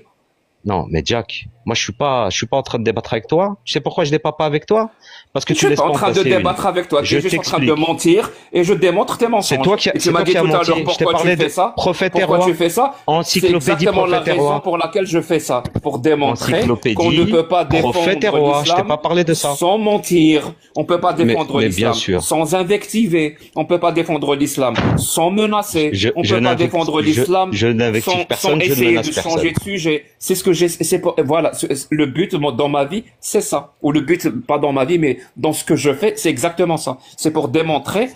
Non, mais Jack, moi je suis pas en train de débattre avec toi. Tu sais pourquoi je débat pas avec toi? Parce que tu laisses pas en passer. Je suis pas en train de débattre avec toi. Tu es juste en train de mentir et je démontre tes mensonges. C'est toi qui as menti. Je t'ai parlé de prophète et roi. Pourquoi tu fais ça? Encyclopédie prophète et roi. C'est exactement la raison pour laquelle je fais ça. Pour démontrer qu'on ne peut pas défendre l'islam. Je t'ai pas parlé de ça. Sans mentir. On peut pas défendre l'islam sans invectiver. On peut pas défendre l'islam sans menacer. On peut pas défendre l'islam sans essayer de changer de sujet. C'est ce que j'ai, voilà, le but dans ma vie, c'est ça. Ou le but, pas dans ma vie, mais dans ce que je fais, c'est exactement ça. C'est pour démontrer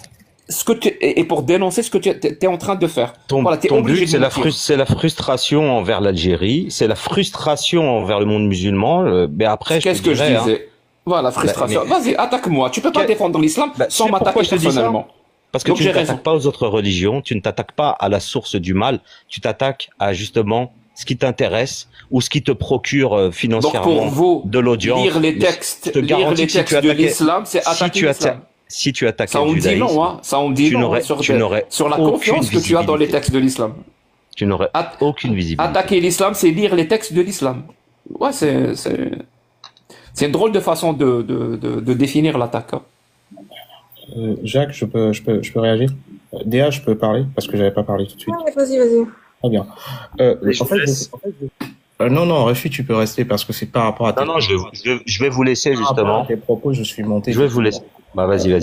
ce que et pour dénoncer ce que tu es en train de faire. Ton but, c'est la frustration envers l'Algérie, c'est la frustration envers le monde musulman, mais après, qu'est-ce que je disais? Voilà, frustration. Vas-y, attaque-moi. Tu peux pas défendre l'islam sans m'attaquer personnellement. Parce que tu ne t'attaques pas aux autres religions, tu ne t'attaques pas à la source du mal, tu t'attaques à justement ce qui t'intéresse ou ce qui te procure financièrement donc pour vous, de l'audience. Lire les textes de l'islam, c'est attaquer l'islam. Si tu attaques le judaïsme, ça on dit non, sur la confiance que tu as dans les textes de l'islam. Tu n'aurais aucune visibilité. Attaquer l'islam, c'est lire les textes de l'islam. Ouais, c'est une drôle de façon de définir l'attaque. Jacques, je peux réagir. Déa, je peux parler parce que j'avais pas parlé tout de suite. Ouais, vas-y. Très bien. Non, Réfi, tu peux rester parce que c'est par rapport à tes propos. Je vais vous laisser justement. À tes propos, je suis monté. Je vais vous laisser. Bah vas-y.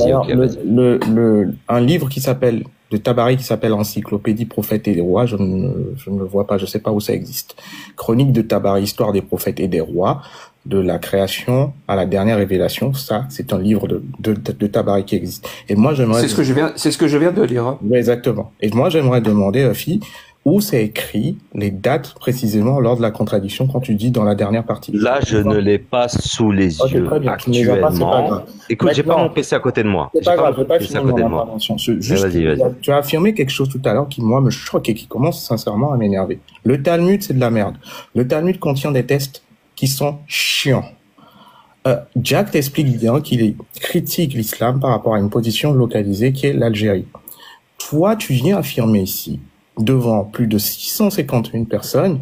Un livre qui s'appelle de Tabari qui s'appelle Encyclopédie prophètes et des rois, je ne le vois pas, je sais pas où ça existe. Chronique de Tabari, histoire des prophètes et des rois, de la création à la dernière révélation, ça, c'est un livre de Tabari qui existe. Et moi, j'aimerais. C'est ce que je viens de lire. Hein. Oui, exactement. Et moi, j'aimerais demander, Réfi, où c'est écrit les dates précisément lors de la contradiction quand tu dis dans la dernière partie. Là, je ne l'ai pas sous les yeux très bien. actuellement. Écoute, j'ai pas mon PC à côté de moi. C'est pas grave, je vais pas finir mon intervention. Vas-y. Tu as affirmé quelque chose tout à l'heure qui, moi, me choque et qui commence sincèrement à m'énerver. Le Talmud, c'est de la merde. Le Talmud contient des textes qui sont chiants. Jack t'explique bien qu'il critique l'islam par rapport à une position localisée qui est l'Algérie. Toi, tu viens affirmer ici devant plus de 651 personnes,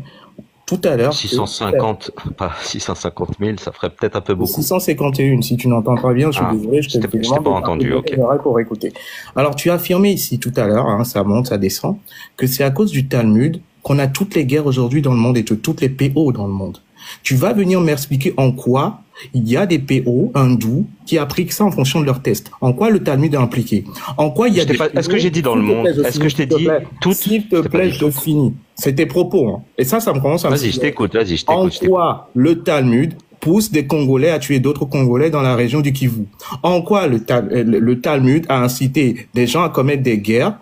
tout à l'heure... 650, pas 650 000, ça ferait peut-être un peu beaucoup. 651, si tu n'entends pas bien, je suis désolé, je t'ai pas entendu, ok. Pour écouter. Alors, tu as affirmé ici tout à l'heure, hein, ça monte, ça descend, que c'est à cause du Talmud qu'on a toutes les guerres aujourd'hui dans le monde et toutes les PO dans le monde. Tu vas venir m'expliquer en quoi il y a des PO hindous qui appliquent ça en fonction de leurs tests. En quoi le Talmud est impliqué. En quoi il y a des... Est-ce que j'ai dit dans le monde? Est-ce que je t'ai dit tout? S'il te plaît, je finis. C'est tes propos. Hein. Et ça me commence à... Vas-y, je t'écoute. En quoi le Talmud pousse des Congolais à tuer d'autres Congolais dans la région du Kivu? En quoi le Talmud a incité des gens à commettre des guerres,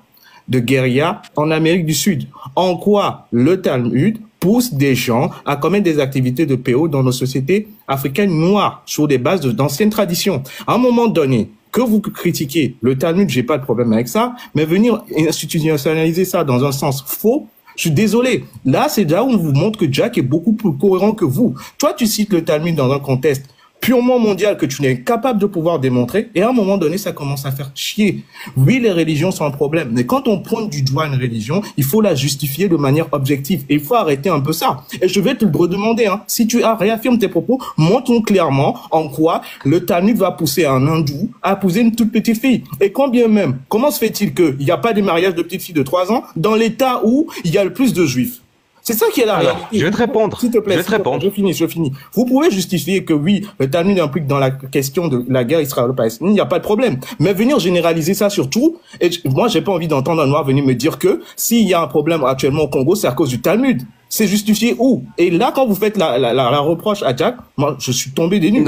de guérilla en Amérique du Sud? En quoi le Talmud pousse des gens à commettre des activités de PO dans nos sociétés africaines noires sur des bases d'anciennes traditions? À un moment donné, que vous critiquez le Talmud, j'ai pas de problème avec ça, mais venir institutionnaliser ça dans un sens faux, je suis désolé. Là, c'est là où on vous montre que Jack est beaucoup plus cohérent que vous. Toi, tu cites le Talmud dans un contexte purement mondial que tu n'es capable de pouvoir démontrer, et à un moment donné, ça commence à faire chier. Oui, les religions sont un problème, mais quand on pointe du doigt une religion, il faut la justifier de manière objective, et il faut arrêter un peu ça. Et je vais te le redemander, hein, si tu réaffirmes tes propos, montre-nous clairement en quoi le Talmud va pousser un hindou à épouser une toute petite fille. Et combien même, comment se fait-il qu'il n'y a pas de mariage de petites filles de 3 ans dans l'état où il y a le plus de juifs? C'est ça qui est la réalité. Je vais te répondre. S'il te plaît, je finis. Vous pouvez justifier que oui, le Talmud implique dans la question de la guerre israélo-palestinienne, il n'y a pas de problème. Mais venir généraliser ça sur tout, et moi, j'ai pas envie d'entendre un noir venir me dire que s'il y a un problème actuellement au Congo, c'est à cause du Talmud. C'est justifié où? Et là, quand vous faites la reproche à Jack, moi, je suis tombé des nues.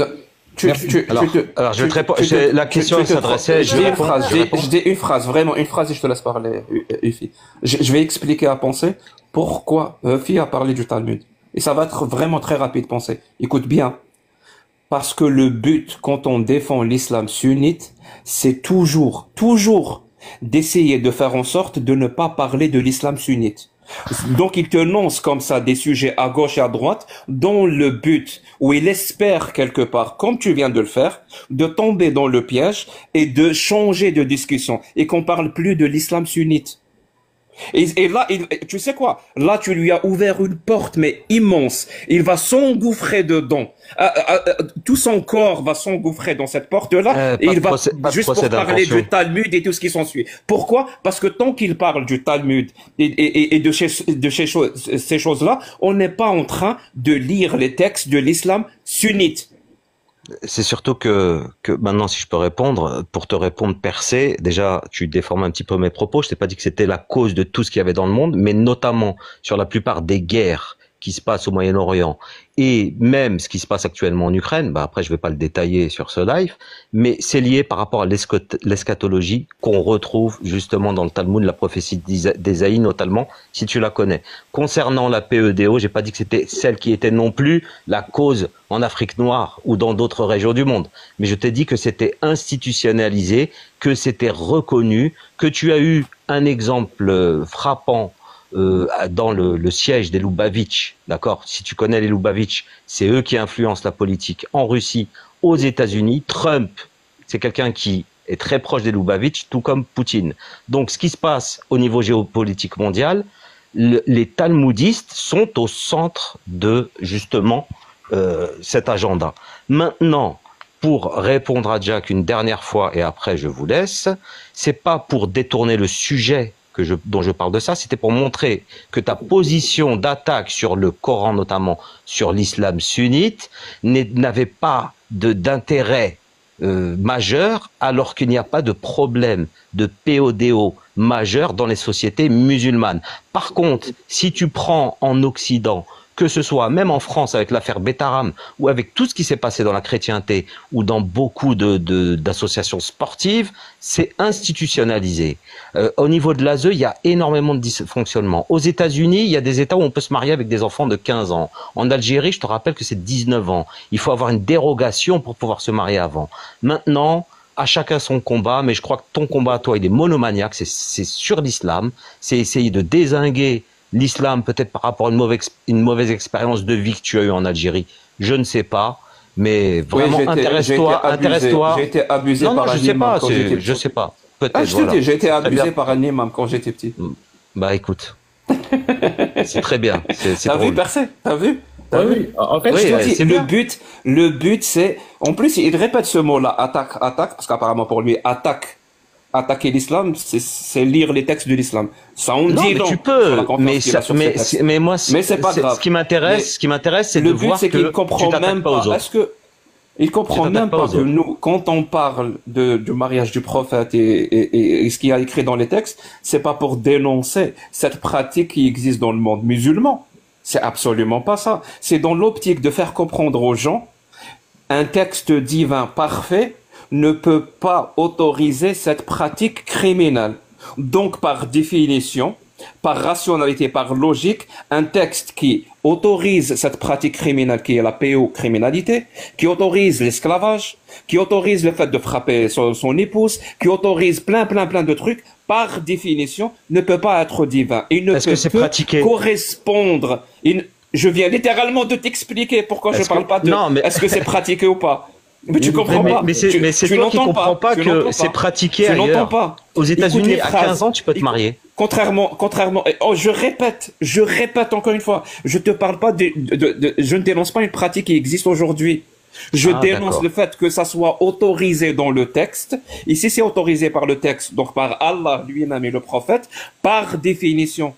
Alors, je vais te répondre. La question s'adressait. Je dis une phrase, vraiment une phrase, et je te laisse parler, Ufi. Je vais expliquer à penser pourquoi Ufi a parlé du Talmud. Et ça va être vraiment très rapide, penser. Écoute bien. Parce que le but, quand on défend l'islam sunnite, c'est toujours d'essayer de faire en sorte de ne pas parler de l'islam sunnite. Donc il te lance comme ça des sujets à gauche et à droite dans le but où il espère quelque part, comme tu viens de le faire, de tomber dans le piège et de changer de discussion et qu'on parle plus de l'islam sunnite. Et là, tu sais quoi? Là, tu lui as ouvert une porte, mais immense. Il va s'engouffrer dedans. Tout son corps va s'engouffrer dans cette porte-là. Et il va juste pour parler du Talmud et tout ce qui s'ensuit. Pourquoi? Parce que tant qu'il parle du Talmud et de ces choses-là, on n'est pas en train de lire les textes de l'islam sunnite. C'est surtout que maintenant, si je peux répondre, pour te répondre percé, déjà, tu déformes un petit peu mes propos. Je t'ai pas dit que c'était la cause de tout ce qu'il y avait dans le monde, mais notamment sur la plupart des guerres qui se passent au Moyen-Orient et même ce qui se passe actuellement en Ukraine. Après, je vais pas le détailler sur ce live, mais c'est lié par rapport à l'eschatologie qu'on retrouve justement dans le Talmud, la prophétie d'Ésaïe notamment, si tu la connais. Concernant la PEDO, j'ai pas dit que c'était celle qui était non plus la cause en Afrique noire ou dans d'autres régions du monde, mais je t'ai dit que c'était institutionnalisé, que c'était reconnu, que tu as eu un exemple frappant dans le siège des Loubavitch, d'accord? Si tu connais les Loubavitch, c'est eux qui influencent la politique en Russie, aux États-Unis. Trump, c'est quelqu'un qui est très proche des Loubavitch, tout comme Poutine. Donc, ce qui se passe au niveau géopolitique mondial, les talmudistes sont au centre de justement cet agenda. Maintenant, pour répondre à Jack une dernière fois et après je vous laisse, c'est pas pour détourner le sujet dont je parle de ça, c'était pour montrer que ta position d'attaque sur le Coran, notamment sur l'islam sunnite, n'avait pas d'intérêt majeur, alors qu'il n'y a pas de problème de PODO majeur dans les sociétés musulmanes. Par contre, si tu prends en Occident, que ce soit même en France avec l'affaire Betaram ou avec tout ce qui s'est passé dans la chrétienté ou dans beaucoup d'associations sportives, c'est institutionnalisé. Au niveau de l'ASE, il y a énormément de dysfonctionnement. Aux États-Unis, il y a des États où on peut se marier avec des enfants de 15 ans. En Algérie, je te rappelle que c'est 19 ans. Il faut avoir une dérogation pour pouvoir se marier avant. Maintenant, à chacun son combat, mais je crois que ton combat à toi, il est monomaniaque, c'est sur l'islam, c'est essayer de dézinguer l'islam peut-être par rapport à une mauvaise expérience de vie que tu as eue en Algérie, je ne sais pas, mais vraiment intéresse-toi. J'ai été abusé par un imam quand j'étais petit. Je sais pas, peut-être. J'ai été abusé par un imam quand j'étais petit. Bah écoute, c'est très bien. T'as vu percé? T'as vu? Oui. En fait, le but c'est, en plus il répète ce mot-là, attaque, parce qu'apparemment pour lui attaque attaquer l'islam, c'est lire les textes de l'islam. Ça on Non, dit mais non. tu sur peux, la confiance mais qu'il a ça, sur ces textes. mais moi, Mais c'est pas grave. ce qui m'intéresse, c'est Le de but, voir c'est qu'il que tu comprend t'attaques même pas aux pas. autres. Est-ce que il comprend t'attaques même pas pas aux que autres. nous, quand on parle du mariage du prophète et ce qu'il y a écrit dans les textes, c'est pas pour dénoncer cette pratique qui existe dans le monde musulman. C'est absolument pas ça. C'est dans l'optique de faire comprendre aux gens un texte divin parfait ne peut pas autoriser cette pratique criminelle. Donc, par définition, par rationalité, par logique, un texte qui autorise cette pratique criminelle qui est la pédocriminalité, qui autorise l'esclavage, qui autorise le fait de frapper son épouse, qui autorise plein de trucs, par définition, ne peut pas être divin. Il ne Est-ce que peut c'est que pratiqué? correspondre. Je viens littéralement de t'expliquer pourquoi je Est-ce parle que- pas de Non, mais- est-ce que c'est pratiqué ou pas. Mais tu comprends mais, pas. mais c'est Tu toi qui n'entends comprends pas tu que n'entends c'est pas. pratiqué Tu n'entends ailleurs. pas. Aux Écoute États-Unis, les à phrases. 15 ans, tu peux te marier. Contrairement, oh, je répète encore une fois, je te parle pas je ne dénonce pas une pratique qui existe aujourd'hui. Je dénonce d'accord. le fait que ça soit autorisé dans le texte. Et si c'est autorisé par le texte, donc par Allah lui-même et le prophète, par définition,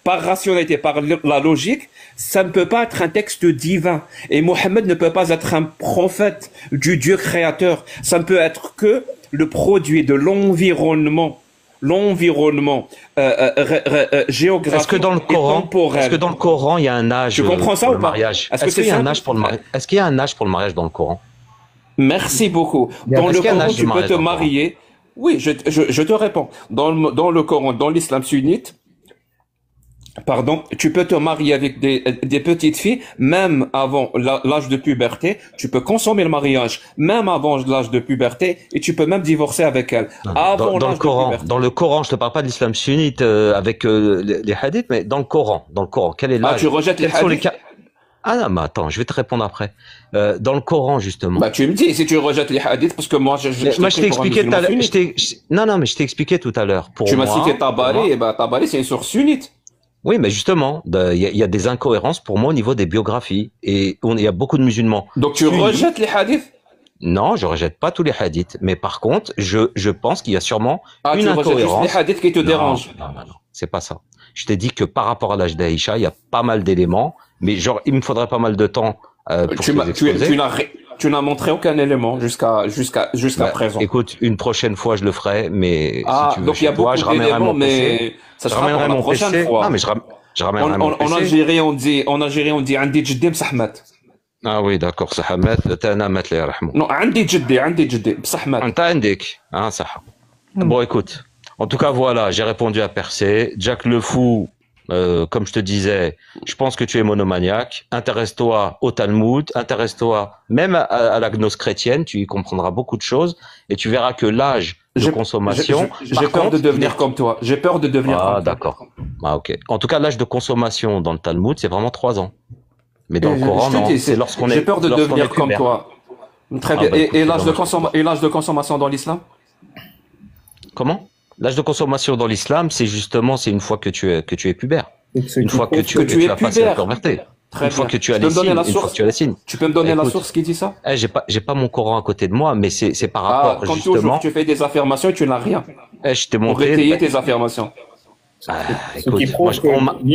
par rationalité, par la logique, ça ne peut pas être un texte divin. Et Mohammed ne peut pas être un prophète du Dieu créateur. Ça ne peut être que le produit de l'environnement géographique Est-ce que dans le et Coran, temporel. est-ce que dans le Coran, il y a un âge Tu comprends ça pour ou le pas? mariage? Est-ce que Est-ce qu'il c'est y a un ça? âge pour le mariage? Est-ce qu'il y a un âge pour le mariage dans le Coran? Merci beaucoup. Dans Est-ce le qu'il y a un Coran, âge de tu peux mariage te dans le Coran? marier. Oui, je te réponds. Dans le Coran, dans l'islam sunnite, pardon, tu peux te marier avec des petites filles, même avant l'âge de puberté. Tu peux consommer le mariage, même avant l'âge de puberté, et tu peux même divorcer avec elles. Avant Dans le l'âge de Coran, puberté. dans le Coran, je te parle pas de l'islam sunnite avec les hadiths, mais dans le Coran, quel est l'âge? tu rejettes les Quels sont hadiths? Ah non, mais attends, je vais te répondre après. Dans le Coran, justement. Bah, tu me dis si tu rejettes les hadiths, parce que moi, je t'ai expliqué tout à l'heure. Non, mais je t'ai expliqué tout à l'heure. Tu m'as cité Tabari, et bah, Tabari, c'est une source sunnite. Oui, mais justement, il y a des incohérences pour moi au niveau des biographies. Et il y a beaucoup de musulmans. Donc tu rejettes les hadiths? Non, je rejette pas tous les hadiths. Mais par contre, je pense qu'il y a sûrement une tu rejettes incohérence. juste les hadiths qui te dérangent. Non, c'est pas ça. Je t'ai dit que par rapport à l'âge d'Aïcha, il y a pas mal d'éléments. Mais genre, il me faudrait pas mal de temps pour te les exposer. Tu n'as montré aucun élément jusqu'à présent. Écoute, une prochaine fois, je le ferai, mais si tu veux, donc il y a beaucoup je ramènerai d'éléments, mon PC. mais ça sera pour la prochaine fois. Ah, mais je ramènerai mon PC. En Algérie, on dit عندي جدي بصح مات. Ah oui, d'accord, صح مات, أنا مات الله يرحمه. Non, عندي جدي بصح مات. أنت عندك, صح. Bon, écoute. En tout cas, voilà, j'ai répondu à Percé. Jack le Fou, comme je te disais, je pense que tu es monomaniaque. Intéresse-toi au Talmud, intéresse-toi même à la gnose chrétienne, tu y comprendras beaucoup de choses et tu verras que l'âge de consommation... J'ai peur de devenir comme toi. J'ai peur de devenir comme toi. Ah, d'accord. Ah, ok. En tout cas, l'âge de consommation dans le Talmud, c'est vraiment 3 ans. Mais dans le Coran, non, c'est lorsqu'on est... J'ai peur de devenir comme toi. Très bien. Bah, Et l'âge de consommation dans l'islam? Comment? L'âge de consommation dans l'islam, c'est une fois que tu es pubère. Une fois que tu as passé la puberté. Une fois que tu as les signes. Tu peux me donner la source qui dit ça? J'ai pas mon Coran à côté de moi, mais c'est par rapport quand justement. toujours tu fais des affirmations et tu n'as rien. Je t'ai montré. Pour étayer tes affirmations. Écoute,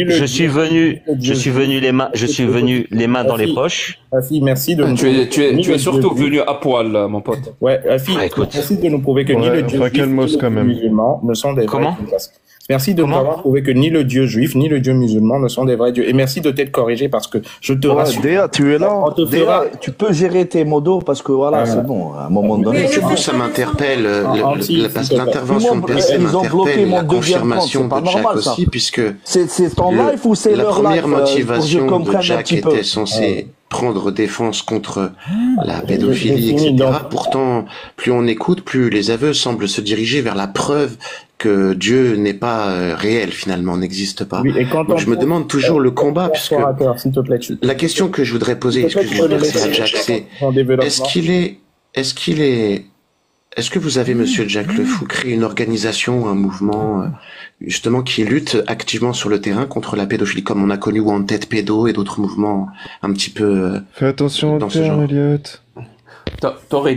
je suis venu les mains dans les poches. Afi, merci de tu es surtout venu à poil, mon pote. Ouais, Afi, merci de nous prouver que ni le Dieu juif ni le musulman ne sont des vrais dieux. Merci de nous avoir prouvé que ni le Dieu juif ni le Dieu musulman ne sont des vrais dieux. Et merci de t'être corrigé parce que je te rassure. Déa, tu es là. Déa, tu peux gérer tes modos parce que voilà, c'est bon. À un moment donné. Ça m'interpelle. Parce que l'intervention de Percé m'interpelle. La confirmation de Jack aussi, puisque c'est ton live ou c'est leur live? La première motivation de Jack était censée prendre défense contre la pédophilie, etc. Pourtant, plus on écoute, plus les aveux semblent se diriger vers la preuve que Dieu n'est pas réel, finalement, n'existe pas. Oui, donc je me demande toujours le combat, puisque la question que je voudrais poser, excuse-moi, à Jack, c'est est-ce que vous avez, monsieur Jack le Fou, créé une organisation, un mouvement, justement, qui lutte activement sur le terrain contre la pédophilie, comme on a connu Wanted Pédo et d'autres mouvements un petit peu Fais attention au terme, Elliot. T'aurais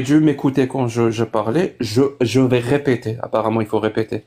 dû m'écouter quand je parlais. Je vais répéter. Apparemment, il faut répéter.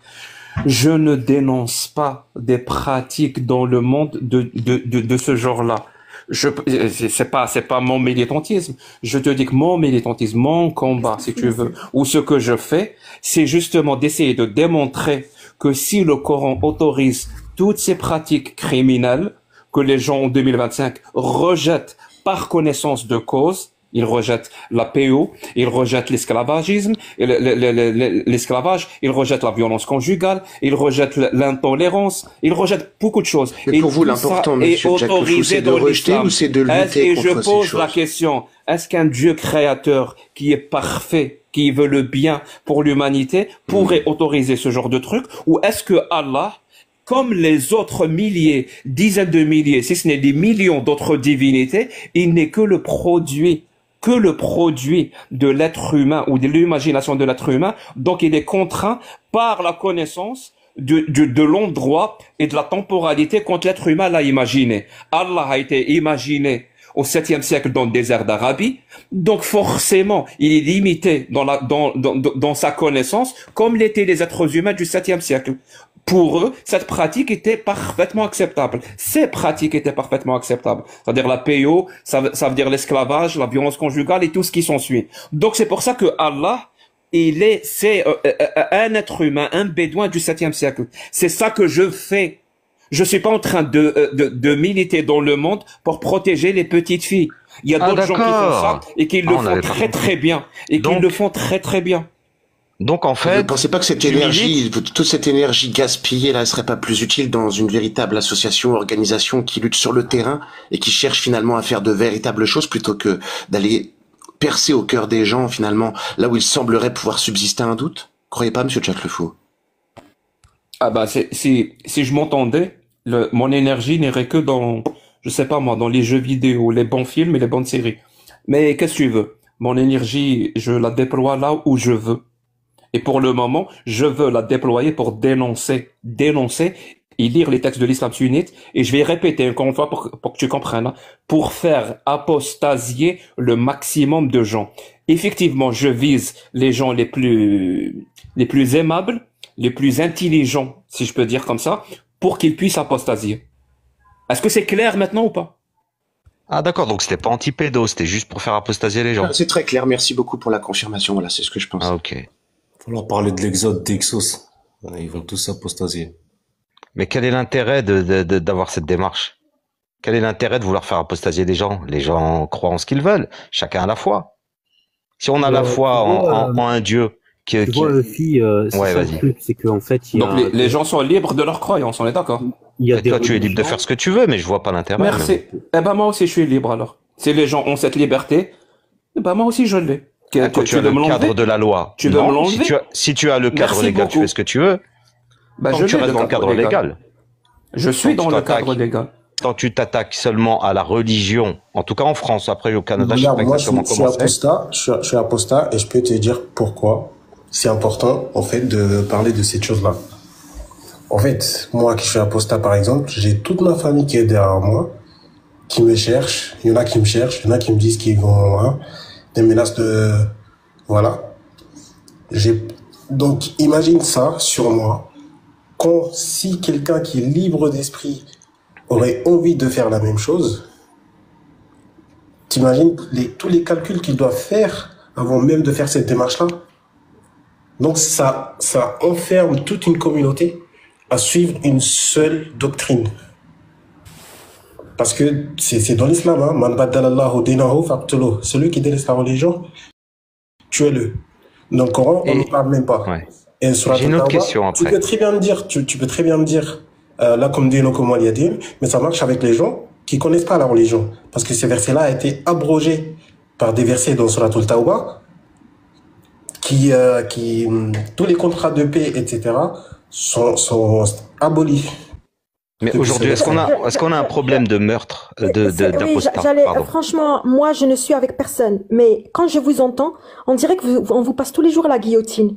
Je ne dénonce pas des pratiques dans le monde de ce genre-là. C'est pas mon militantisme. Je te dis que mon militantisme, mon combat, si tu veux, ou ce que je fais, c'est justement d'essayer de démontrer que si le Coran autorise toutes ces pratiques criminelles que les gens en 2025 rejettent par connaissance de cause, ils rejettent la PO, ils rejettent l'esclavagisme, l'esclavage, ils rejettent la violence conjugale, ils rejettent l'intolérance, ils rejettent beaucoup de choses. Mais pour vous, l'important, monsieur Jack Le Fou, c'est de rejeter ou c'est de lutter contre ces choses? Et je pose la question, est-ce qu'un Dieu créateur qui est parfait, qui veut le bien pour l'humanité, pourrait autoriser ce genre de truc? Ou est-ce que Allah, comme les autres milliers, dizaines de milliers, si ce n'est des millions d'autres divinités, il n'est que le produit de l'être humain ou de l'imagination de l'être humain, donc il est contraint par la connaissance de l'endroit et de la temporalité quand l'être humain l'a imaginé. Allah a été imaginé au 7e siècle dans le désert d'Arabie, donc forcément il est limité dans sa connaissance comme l'étaient les êtres humains du 7e siècle. Pour eux, cette pratique était parfaitement acceptable. Ces pratiques étaient parfaitement acceptables. C'est-à-dire la PO, ça veut dire l'esclavage, la violence conjugale et tout ce qui s'ensuit. Donc c'est pour ça que Allah, c'est un être humain, un bédouin du 7e siècle. C'est ça que je fais. Je suis pas en train de militer dans le monde pour protéger les petites filles. Il y a d'autres gens qui font ça et qui le font très très bien. Et qui le font très très bien. Donc en fait, vous ne pensez pas que cette énergie, toute cette énergie gaspillée là, serait pas plus utile dans une véritable association, organisation qui lutte sur le terrain et qui cherche finalement à faire de véritables choses plutôt que d'aller percer au cœur des gens finalement là où il semblerait pouvoir subsister un doute? Croyez pas, monsieur Jack Le Fou? Ah bah si je m'entendais, mon énergie n'irait que dans, je sais pas moi, dans les jeux vidéo, les bons films et les bonnes séries. Mais qu'est-ce que tu veux? Mon énergie, je la déploie là où je veux. Et pour le moment, je veux la déployer pour dénoncer et lire les textes de l'islam sunnite. Et je vais répéter encore une fois pour que tu comprennes, hein, pour faire apostasier le maximum de gens. Effectivement, je vise les gens les plus aimables, les plus intelligents, si je peux dire comme ça, pour qu'ils puissent apostasier. Est-ce que c'est clair maintenant ou pas? Ah d'accord, donc c'était pas anti-pédo, c'était juste pour faire apostasier les gens. C'est très clair, merci beaucoup pour la confirmation, voilà, c'est ce que je pense. Ah ok. Faut leur parler de l'exode d'Exos. Ils vont tous apostasier. Mais quel est l'intérêt d'avoir cette démarche? Quel est l'intérêt de vouloir faire apostasier les gens? Les gens croient en ce qu'ils veulent, chacun à la foi. Si on a la foi en un Dieu tu vois, ouais, vas-y. C'est que en fait, donc les gens sont libres de leur croyance, on est d'accord? Toi, tu es libre de faire ce que tu veux, mais je vois pas l'intérêt. Merci. Eh ben moi aussi, je suis libre alors. Si les gens ont cette liberté, eh ben moi aussi, je l'ai. Quand tu as le cadre de la loi. Tu veux me l'enlever? Si tu as le cadre légal, tu fais ce que tu veux. Bah, tu restes dans le cadre légal. Je suis dans le cadre légal. Tant que tu t'attaques seulement à la religion, en tout cas en France, après au Canada, je sais pas exactement comment c'est. Je suis apostat et je peux te dire pourquoi c'est important, en fait, de parler de cette chose-là. En fait, moi qui suis apostat, par exemple, j'ai toute ma famille qui est derrière moi, qui me cherche. Il y en a qui me cherchent, il y en a qui me disent qu'ils vont, hein, des menaces de, voilà. Donc, imagine ça sur moi. Si quelqu'un qui est libre d'esprit aurait envie de faire la même chose, t'imagines tous les calculs qu'ils doivent faire avant même de faire cette démarche-là? Donc ça enferme toute une communauté à suivre une seule doctrine. Parce que c'est dans l'islam, hein. Man baddalallahu dinahu faqtuluh. Celui qui délaisse la religion, tuez-le. Dans le Coran, on ne parle même pas. Ouais. Et sur j'ai une autre question après. Tu peux très bien me dire, là comme Dino comme Waliadim, mais ça marche avec les gens qui connaissent pas la religion. Parce que ces versets-là ont été abrogés par des versets dans Surat al-Tawbah, qui tous les contrats de paix, etc., sont abolis. Mais aujourd'hui, est-ce qu'on a un problème de meurtre, d'apostat? Franchement, moi, je ne suis avec personne. Mais quand je vous entends, on dirait qu'on vous passe tous les jours à la guillotine.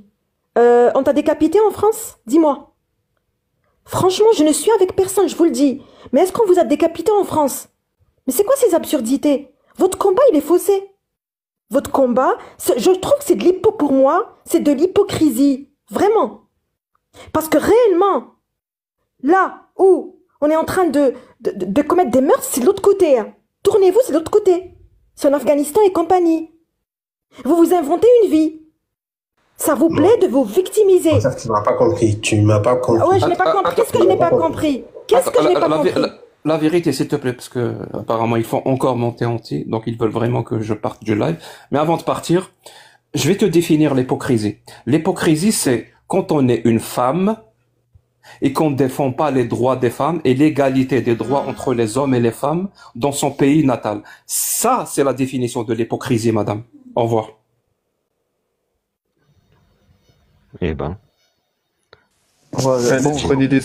On t'a décapité en France? Dis-moi. Franchement, je ne suis avec personne, je vous le dis. Mais est-ce qu'on vous a décapité en France? Mais c'est quoi ces absurdités? Votre combat, il est faussé. Votre combat, je trouve que c'est de pour moi, c'est de l'hypocrisie. Vraiment. Parce que réellement, là où on est en train de commettre des meurtres, c'est de l'autre côté. Hein. Tournez-vous, c'est de l'autre côté. C'est en Afghanistan et compagnie. Vous vous inventez une vie. Ça vous plaît de vous victimiser. Tu m'as pas compris. Tu m'as pas compris. Ouais, je n'ai pas compris. Qu'est-ce que je n'ai pas compris? Qu'est-ce que je n'ai pas compris? La vérité, s'il te plaît, parce que apparemment ils font encore monter entier, donc ils veulent vraiment que je parte du live. Mais avant de partir, je vais te définir l'hypocrisie. L'hypocrisie, c'est quand on est une femme et qu'on ne défend pas les droits des femmes et l'égalité des droits entre les hommes et les femmes dans son pays natal. Ça, c'est la définition de l'hypocrisie, madame. Au revoir. Eh ben. Prenez des